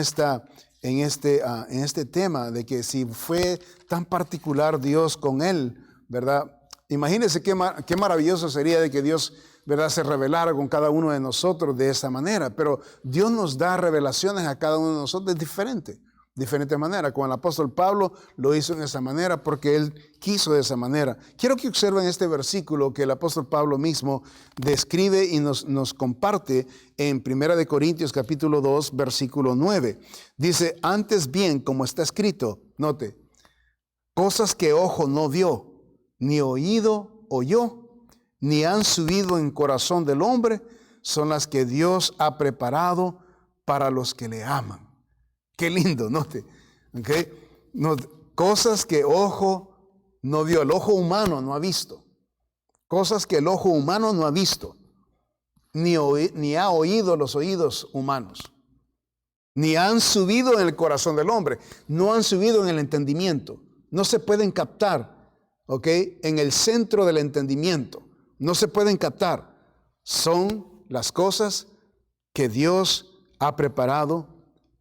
este tema de que si fue tan particular Dios con él, ¿verdad? Imagínense qué maravilloso sería de que Dios, ¿verdad?, se revelara con cada uno de nosotros de esa manera. Pero Dios nos da revelaciones a cada uno de nosotros de diferente manera. Con el apóstol Pablo lo hizo en esa manera porque él quiso de esa manera. Quiero que observen este versículo que el apóstol Pablo mismo describe y nos comparte en 1 Corintios capítulo 2, versículo 9. Dice, antes bien, como está escrito, note, cosas que ojo no vio, ni oído oyó, ni han subido en corazón del hombre, son las que Dios ha preparado para los que le aman. Qué lindo, note. Okay. Cosas que ojo no vio, el ojo humano no ha visto. Cosas que el ojo humano no ha visto, ni ha oído los oídos humanos, ni han subido en el corazón del hombre, no han subido en el entendimiento. No se pueden captar, ¿ok? En el centro del entendimiento. No se pueden captar. Son las cosas que Dios ha preparado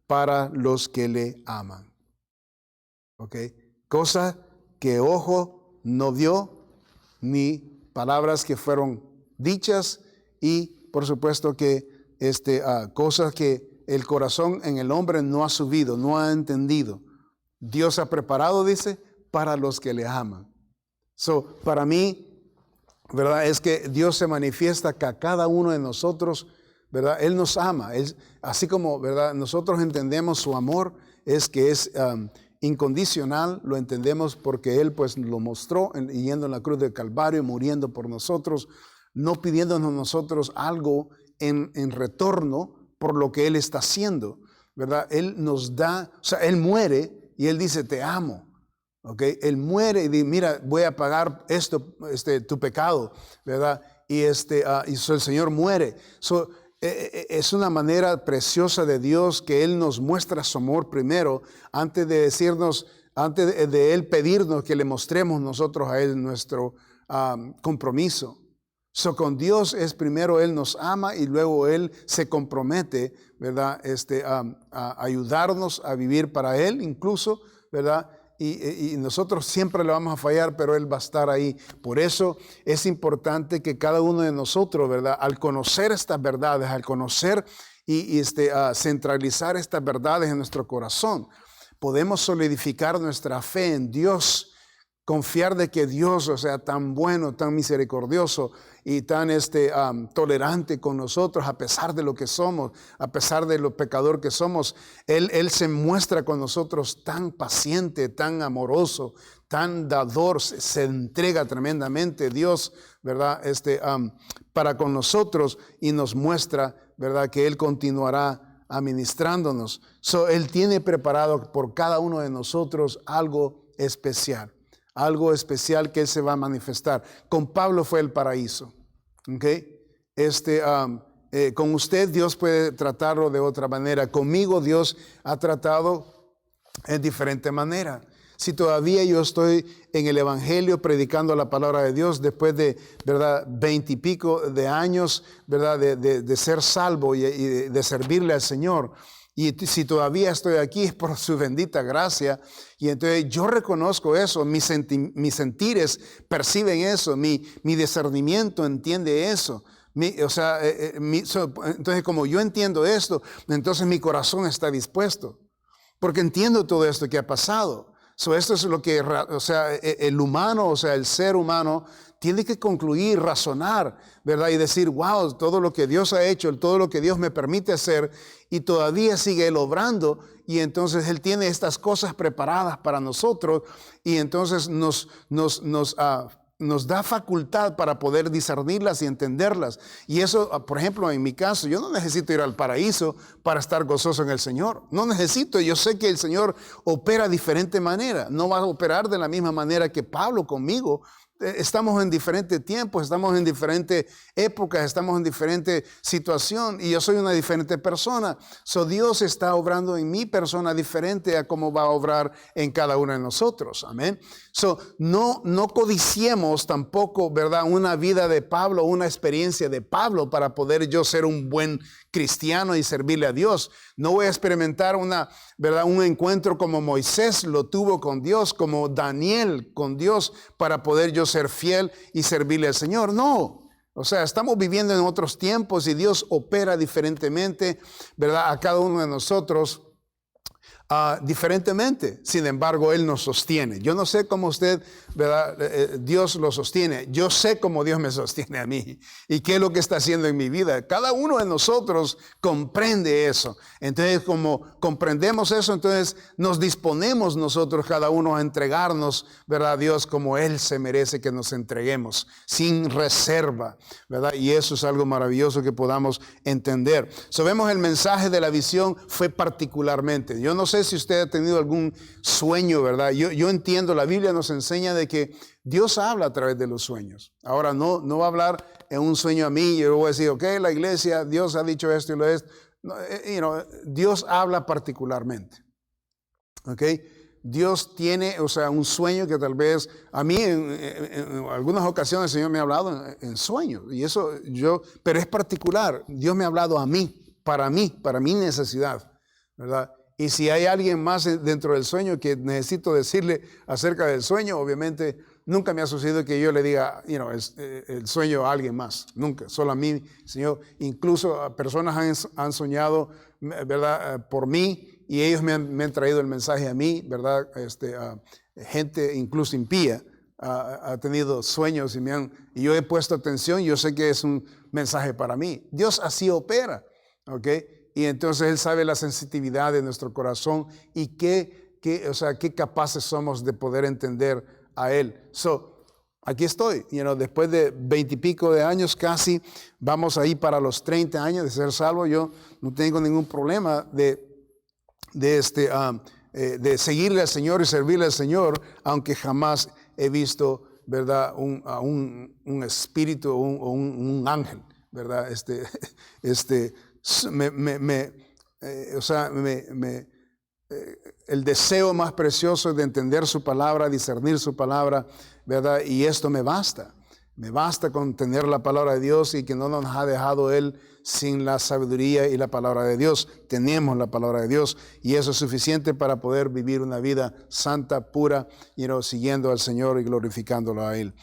para los que le aman. ¿Ok? Cosa que ojo no vio, ni palabras que fueron dichas, y por supuesto que cosas que el corazón en el hombre no ha subido, no ha entendido. Dios ha preparado, dice, para los que le aman. Para mí, ¿verdad? Es que Dios se manifiesta que a cada uno de nosotros, ¿verdad? Él nos ama. Así como, ¿verdad?, nosotros entendemos su amor, es que es incondicional, lo entendemos porque Él pues lo mostró yendo en la cruz del Calvario, muriendo por nosotros, no pidiéndonos nosotros algo en retorno por lo que Él está haciendo, ¿verdad? Él nos da, o sea, Él muere y Él dice, te amo. Okay. Él muere y dice, mira, voy a pagar tu pecado, ¿verdad? Y el Señor muere. Es una manera preciosa de Dios que Él nos muestra su amor primero, antes de decirnos, antes de Él pedirnos que le mostremos nosotros a Él nuestro compromiso. Con Dios es primero Él nos ama y luego Él se compromete, ¿verdad? A ayudarnos a vivir para Él incluso, ¿verdad? Y nosotros siempre le vamos a fallar, pero Él va a estar ahí. Por eso es importante que cada uno de nosotros, ¿verdad? Al conocer estas verdades, al conocer centralizar estas verdades en nuestro corazón, podemos solidificar nuestra fe en Dios, confiar de que Dios, o sea, tan bueno, tan misericordioso y tan tolerante con nosotros, a pesar de lo que somos, a pesar de lo pecador que somos, Él se muestra con nosotros tan paciente, tan amoroso, tan dador, se entrega tremendamente Dios, ¿verdad? Para con nosotros y nos muestra, ¿verdad? Que Él continuará administrándonos. Él tiene preparado por cada uno de nosotros algo especial. Algo especial que Él se va a manifestar. Con Pablo fue el paraíso. ¿Okay? Con usted Dios puede tratarlo de otra manera. Conmigo Dios ha tratado en diferente manera. Si todavía yo estoy en el Evangelio predicando la palabra de Dios después de, ¿verdad?, 20 y pico de años, ¿verdad?, de ser salvo y de servirle al Señor. Y si todavía estoy aquí es por su bendita gracia. Y entonces yo reconozco eso, mis sentires perciben eso, mi discernimiento entiende eso. Entonces como yo entiendo esto, entonces mi corazón está dispuesto. Porque entiendo todo esto que ha pasado. Esto es lo que, el humano, el ser humano tiene que concluir, razonar, ¿verdad? Y decir, wow, todo lo que Dios ha hecho, todo lo que Dios me permite hacer, y todavía sigue Él obrando, y entonces Él tiene estas cosas preparadas para nosotros, y entonces nos da facultad para poder discernirlas y entenderlas. Y eso, por ejemplo, en mi caso, yo no necesito ir al paraíso para estar gozoso en el Señor. No necesito, yo sé que el Señor opera de diferente manera. No va a operar de la misma manera que Pablo conmigo. Estamos en diferentes tiempos, estamos en diferentes épocas, estamos en diferente situación y yo soy una diferente persona. Dios está obrando en mi persona diferente a cómo va a obrar en cada uno de nosotros. Amén. No codiciemos tampoco, ¿verdad?, una vida de Pablo, una experiencia de Pablo para poder yo ser un buen cristiano y servirle a Dios. No voy a experimentar un encuentro como Moisés lo tuvo con Dios, como Daniel con Dios, para poder yo ser fiel y servirle al Señor. No. Estamos viviendo en otros tiempos y Dios opera diferentemente, ¿verdad?, a cada uno de nosotros. Diferentemente, sin embargo, Él nos sostiene. Yo no sé cómo usted, ¿verdad? Dios lo sostiene. Yo sé cómo Dios me sostiene a mí y qué es lo que está haciendo en mi vida. Cada uno de nosotros comprende eso. Entonces, como comprendemos eso, entonces nos disponemos nosotros cada uno a entregarnos, ¿verdad?, a Dios como Él se merece que nos entreguemos, sin reserva, ¿verdad? Y eso es algo maravilloso que podamos entender. Vemos el mensaje de la visión fue particularmente. Yo no sé si usted ha tenido algún sueño, ¿verdad? Yo entiendo, la Biblia nos enseña de que Dios habla a través de los sueños. Ahora no va a hablar en un sueño a mí y yo voy a decir, ok, la iglesia, Dios ha dicho esto y lo es. No, Dios habla particularmente. Ok. Dios tiene, un sueño que tal vez a mí en algunas ocasiones el Señor me ha hablado en sueños. Y eso pero es particular. Dios me ha hablado a mí, para mi necesidad, ¿verdad? Y si hay alguien más dentro del sueño que necesito decirle acerca del sueño, obviamente nunca me ha sucedido que yo le diga, el sueño a alguien más. Nunca, solo a mí, Señor. Incluso personas han soñado, ¿verdad?, por mí y ellos me han traído el mensaje a mí, ¿verdad? Gente incluso impía ha tenido sueños y yo he puesto atención. Yo sé que es un mensaje para mí. Dios así opera, ¿ok? Y entonces Él sabe la sensitividad de nuestro corazón y qué qué capaces somos de poder entender a Él. Aquí estoy, después de 20 y pico de años casi, vamos ahí para los 30 años de ser salvo. Yo no tengo ningún problema de seguirle al Señor y servirle al Señor, aunque jamás he visto, ¿verdad?, un espíritu o un ángel, ¿verdad? El deseo más precioso es de entender su palabra, discernir su palabra, ¿verdad? Y esto me basta. Me basta con tener la palabra de Dios y que no nos ha dejado Él sin la sabiduría y la palabra de Dios. Tenemos la palabra de Dios y eso es suficiente para poder vivir una vida santa, pura, siguiendo al Señor y glorificándolo a Él.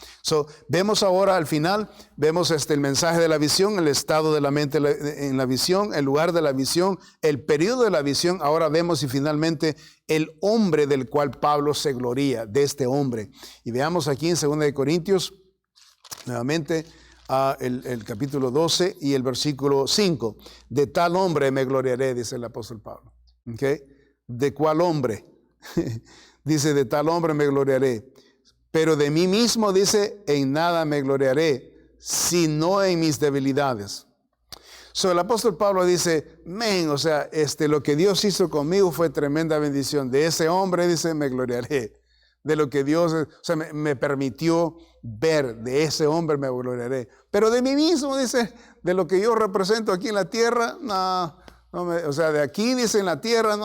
Vemos ahora al final, vemos el mensaje de la visión, el estado de la mente en la visión, el lugar de la visión, el periodo de la visión. Ahora vemos y finalmente el hombre del cual Pablo se gloría, de este hombre. Y veamos aquí en 2 Corintios, nuevamente, el capítulo 12 y el versículo 5. De tal hombre me gloriaré, dice el apóstol Pablo. ¿Okay? ¿De cuál hombre? Dice, de tal hombre me gloriaré. Pero de mí mismo, dice, en nada me gloriaré, sino en mis debilidades. El apóstol Pablo dice, lo que Dios hizo conmigo fue tremenda bendición. De ese hombre, dice, me gloriaré. De lo que Dios me permitió ver, de ese hombre me gloriaré. Pero de mí mismo, dice, de lo que yo represento aquí en la tierra, de aquí, dice, en la tierra,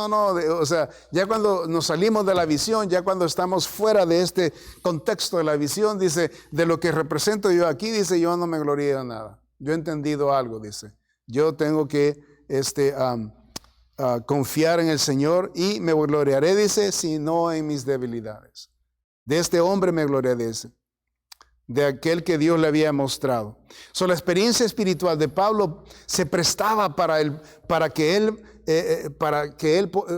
ya cuando nos salimos de la visión, ya cuando estamos fuera de este contexto de la visión, dice, de lo que represento yo aquí, dice, yo no me glorío en nada. Yo he entendido algo, dice. Yo tengo que confiar en el Señor y me gloriaré, dice, sino en mis debilidades. De este hombre me gloriaré, dice, de aquel que Dios le había mostrado. La experiencia espiritual de Pablo se prestaba para que él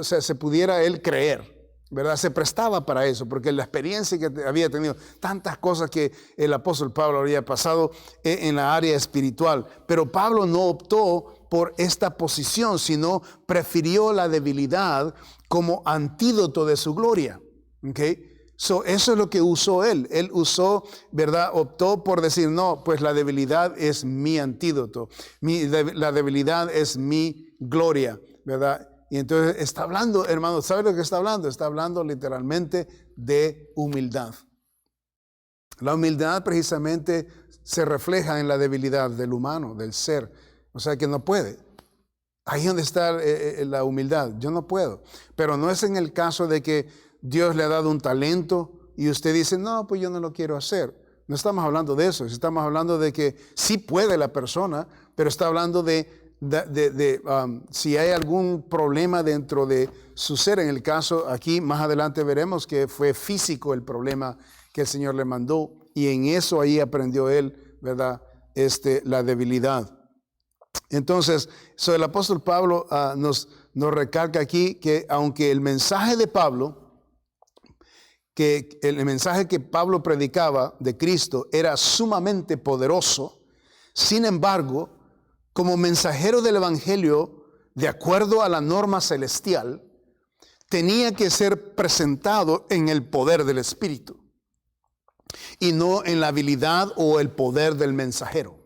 se pudiera él creer, ¿verdad? Se prestaba para eso, porque la experiencia que había tenido, tantas cosas que el apóstol Pablo había pasado en la área espiritual, pero Pablo no optó por esta posición, sino prefirió la debilidad como antídoto de su gloria. ¿Okay? Eso es lo que usó él. Él usó, ¿verdad? Optó por decir, no, pues la debilidad es mi antídoto. La debilidad es mi gloria, ¿verdad? Y entonces está hablando, hermano, ¿sabe lo que está hablando? Está hablando literalmente de humildad. La humildad precisamente se refleja en la debilidad del humano, del ser. O sea que no puede. Ahí es donde está la humildad. Yo no puedo. Pero no es en el caso de que Dios le ha dado un talento y usted dice, no, pues yo no lo quiero hacer. No estamos hablando de eso. Estamos hablando de que sí puede la persona, pero está hablando si hay algún problema dentro de su ser. En el caso aquí, más adelante veremos que fue físico el problema que el Señor le mandó y en eso ahí aprendió él, ¿verdad? La debilidad. Entonces, el apóstol Pablo nos recalca aquí que aunque el mensaje de Pablo, que el mensaje que Pablo predicaba de Cristo era sumamente poderoso, sin embargo, como mensajero del evangelio, de acuerdo a la norma celestial, tenía que ser presentado en el poder del Espíritu y no en la habilidad o el poder del mensajero,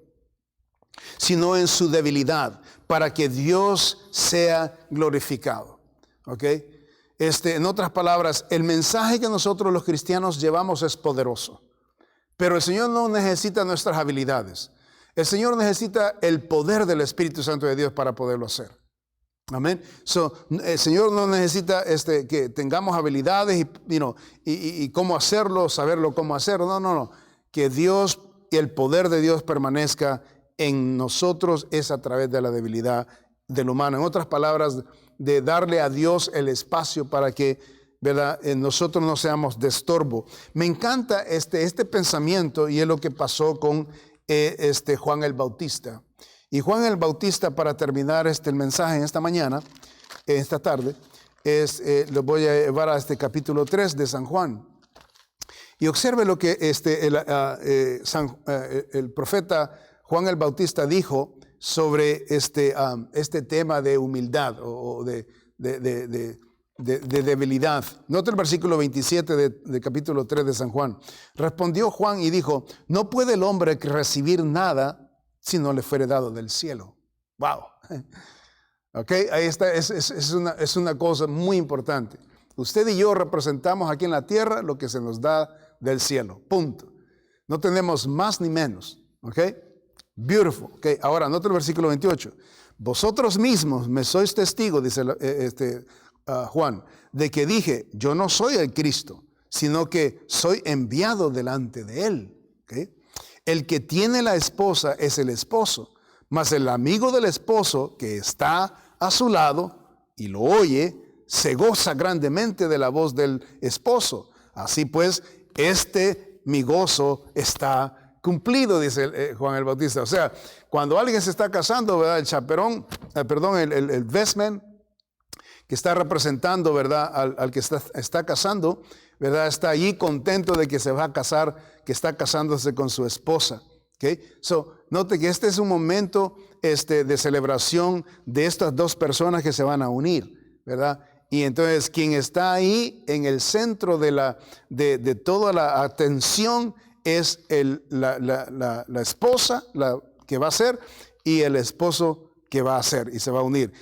sino en su debilidad, para que Dios sea glorificado. ¿Ok? En otras palabras, el mensaje que nosotros los cristianos llevamos es poderoso, pero el Señor no necesita nuestras habilidades. El Señor necesita el poder del Espíritu Santo de Dios para poderlo hacer. Amén. El Señor no necesita que tengamos habilidades y cómo hacerlo, saberlo cómo hacerlo. No. Que Dios y el poder de Dios permanezca en nosotros es a través de la debilidad del humano. En otras palabras, de darle a Dios el espacio para que, ¿verdad?, nosotros no seamos de estorbo. Me encanta este pensamiento y es lo que pasó con Juan el Bautista. Y Juan el Bautista, para terminar el mensaje en esta mañana, esta tarde, lo voy a llevar a capítulo 3 de San Juan. Y observe lo que el profeta Juan el Bautista dijo sobre este tema de humildad o de de debilidad. Nota el versículo 27 de capítulo 3 de San Juan. Respondió Juan y dijo, no puede el hombre recibir nada si no le fuere dado del cielo. Wow. Ok, ahí está, es una cosa muy importante. Usted y yo representamos aquí en la tierra lo que se nos da del cielo. Punto. No tenemos más ni menos. Ok. Beautiful. Ok, ahora nota el versículo 28. Vosotros mismos me sois testigos, dice Juan, de que dije, yo no soy el Cristo, sino que soy enviado delante de él. ¿Okay? El que tiene la esposa es el esposo, mas el amigo del esposo que está a su lado y lo oye, se goza grandemente de la voz del esposo. Así pues, mi gozo está cumplido, dice Juan el Bautista. O sea, cuando alguien se está casando, ¿verdad? El chaperón, el best man, que está representando, ¿verdad? Al que está casando, ¿verdad? Está allí contento de que se va a casar, que está casándose con su esposa. ¿Okay? So, note que este es un momento de celebración de estas dos personas que se van a unir, ¿verdad? Y entonces quien está ahí en el centro de toda la atención es la esposa que va a ser y el esposo que va a ser y se va a unir.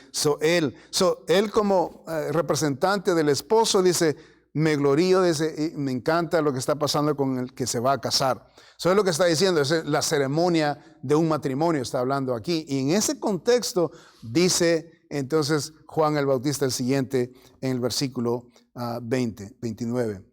Él como representante del esposo dice, me glorío, dice, me encanta lo que está pasando con el que se va a casar. Eso es lo que está diciendo, es la ceremonia de un matrimonio, está hablando aquí. Y en ese contexto dice entonces Juan el Bautista el siguiente en el versículo 29.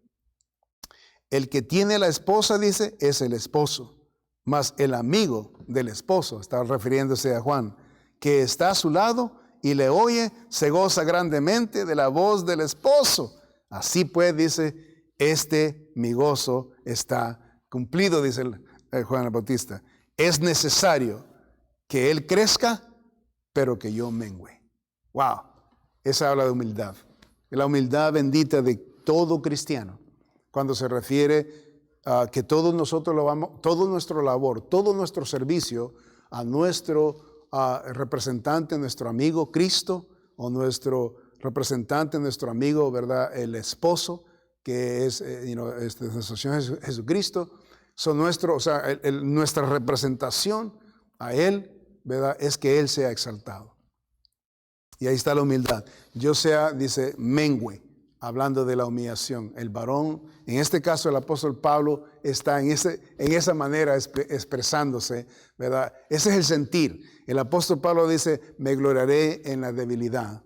El que tiene la esposa, dice, es el esposo, mas el amigo del esposo, está refiriéndose a Juan, que está a su lado y le oye, se goza grandemente de la voz del esposo. Así pues, dice, mi gozo está cumplido, dice Juan el Bautista. Es necesario que él crezca, pero que yo mengüe. Wow, esa habla de humildad. La humildad bendita de todo cristiano. Cuando se refiere a que todos nosotros todo nuestro labor, todo nuestro servicio a nuestro representante, nuestro amigo Cristo, o nuestro representante, nuestro amigo, ¿verdad? El esposo, que es nuestro Señor Jesucristo, son nuestra representación a Él, ¿verdad? Es que Él sea exaltado. Y ahí está la humildad. Yo sea, dice, mengüe. Hablando de la humillación, el varón, en este caso el apóstol Pablo está en esa manera expresándose, ¿verdad? Ese es el sentir. El apóstol Pablo dice, me gloriaré en la debilidad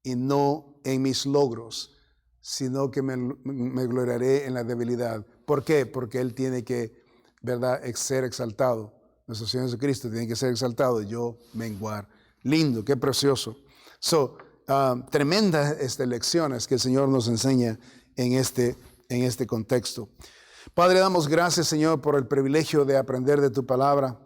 y no en mis logros, sino que me gloriaré en la debilidad. ¿Por qué? Porque él tiene que, ¿verdad?, ser exaltado. Nuestro Señor Jesucristo tiene que ser exaltado y yo menguar. Lindo, qué precioso. Tremendas lecciones que el Señor nos enseña en este contexto. Padre, damos gracias, Señor, por el privilegio de aprender de tu palabra.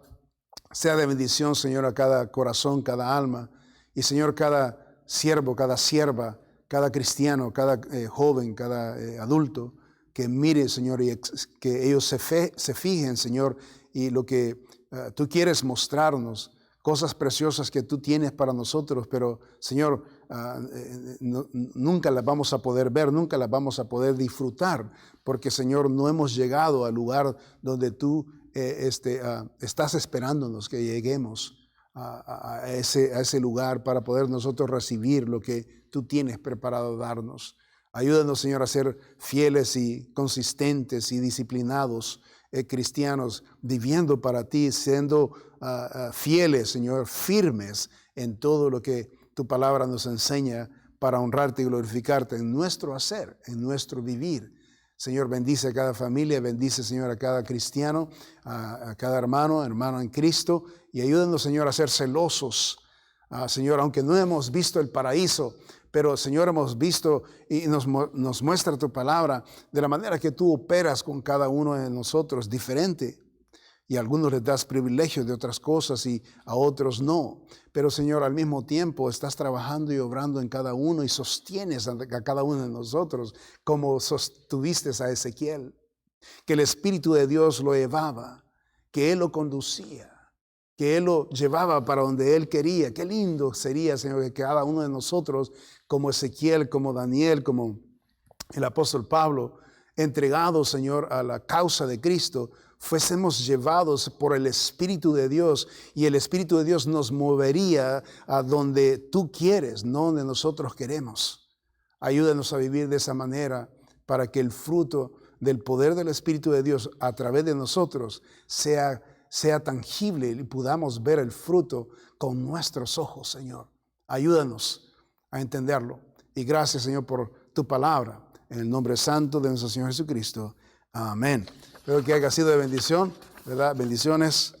Sea de bendición, Señor, a cada corazón, cada alma. Y, Señor, cada siervo, cada sierva, cada cristiano, cada joven, cada adulto, que mire, Señor, y que ellos se fijen, Señor, y lo que tú quieres mostrarnos, cosas preciosas que tú tienes para nosotros, pero, Señor, nunca las vamos a poder ver, nunca las vamos a poder disfrutar, porque, Señor, no hemos llegado al lugar donde tú estás esperándonos que lleguemos a ese lugar para poder nosotros recibir lo que tú tienes preparado darnos. Ayúdanos, Señor, a ser fieles y consistentes y disciplinados cristianos, viviendo para ti, siendo fieles, Señor, firmes en todo lo que tu palabra nos enseña para honrarte y glorificarte en nuestro hacer, en nuestro vivir. Señor, bendice a cada familia, bendice, Señor, a cada cristiano, a cada hermano en Cristo, y ayúdanos, Señor, a ser celosos. Señor, aunque no hemos visto el paraíso, pero, Señor, hemos visto y nos muestra tu palabra de la manera que tú operas con cada uno de nosotros diferente. Y a algunos les das privilegios de otras cosas y a otros no. Pero, Señor, al mismo tiempo estás trabajando y obrando en cada uno y sostienes a cada uno de nosotros como sostuviste a Ezequiel. Que el Espíritu de Dios lo llevaba, que Él lo conducía. que Él lo llevaba para donde Él quería. Qué lindo sería, Señor, que cada uno de nosotros, como Ezequiel, como Daniel, como el apóstol Pablo, entregados, Señor, a la causa de Cristo, fuésemos llevados por el Espíritu de Dios, y el Espíritu de Dios nos movería a donde tú quieres, no donde nosotros queremos. Ayúdanos a vivir de esa manera para que el fruto del poder del Espíritu de Dios a través de nosotros sea tangible y podamos ver el fruto con nuestros ojos, Señor. Ayúdanos a entenderlo. Y gracias, Señor, por tu palabra. En el nombre santo de nuestro Señor Jesucristo. Amén. Espero que haya sido de bendición, ¿verdad? Bendiciones.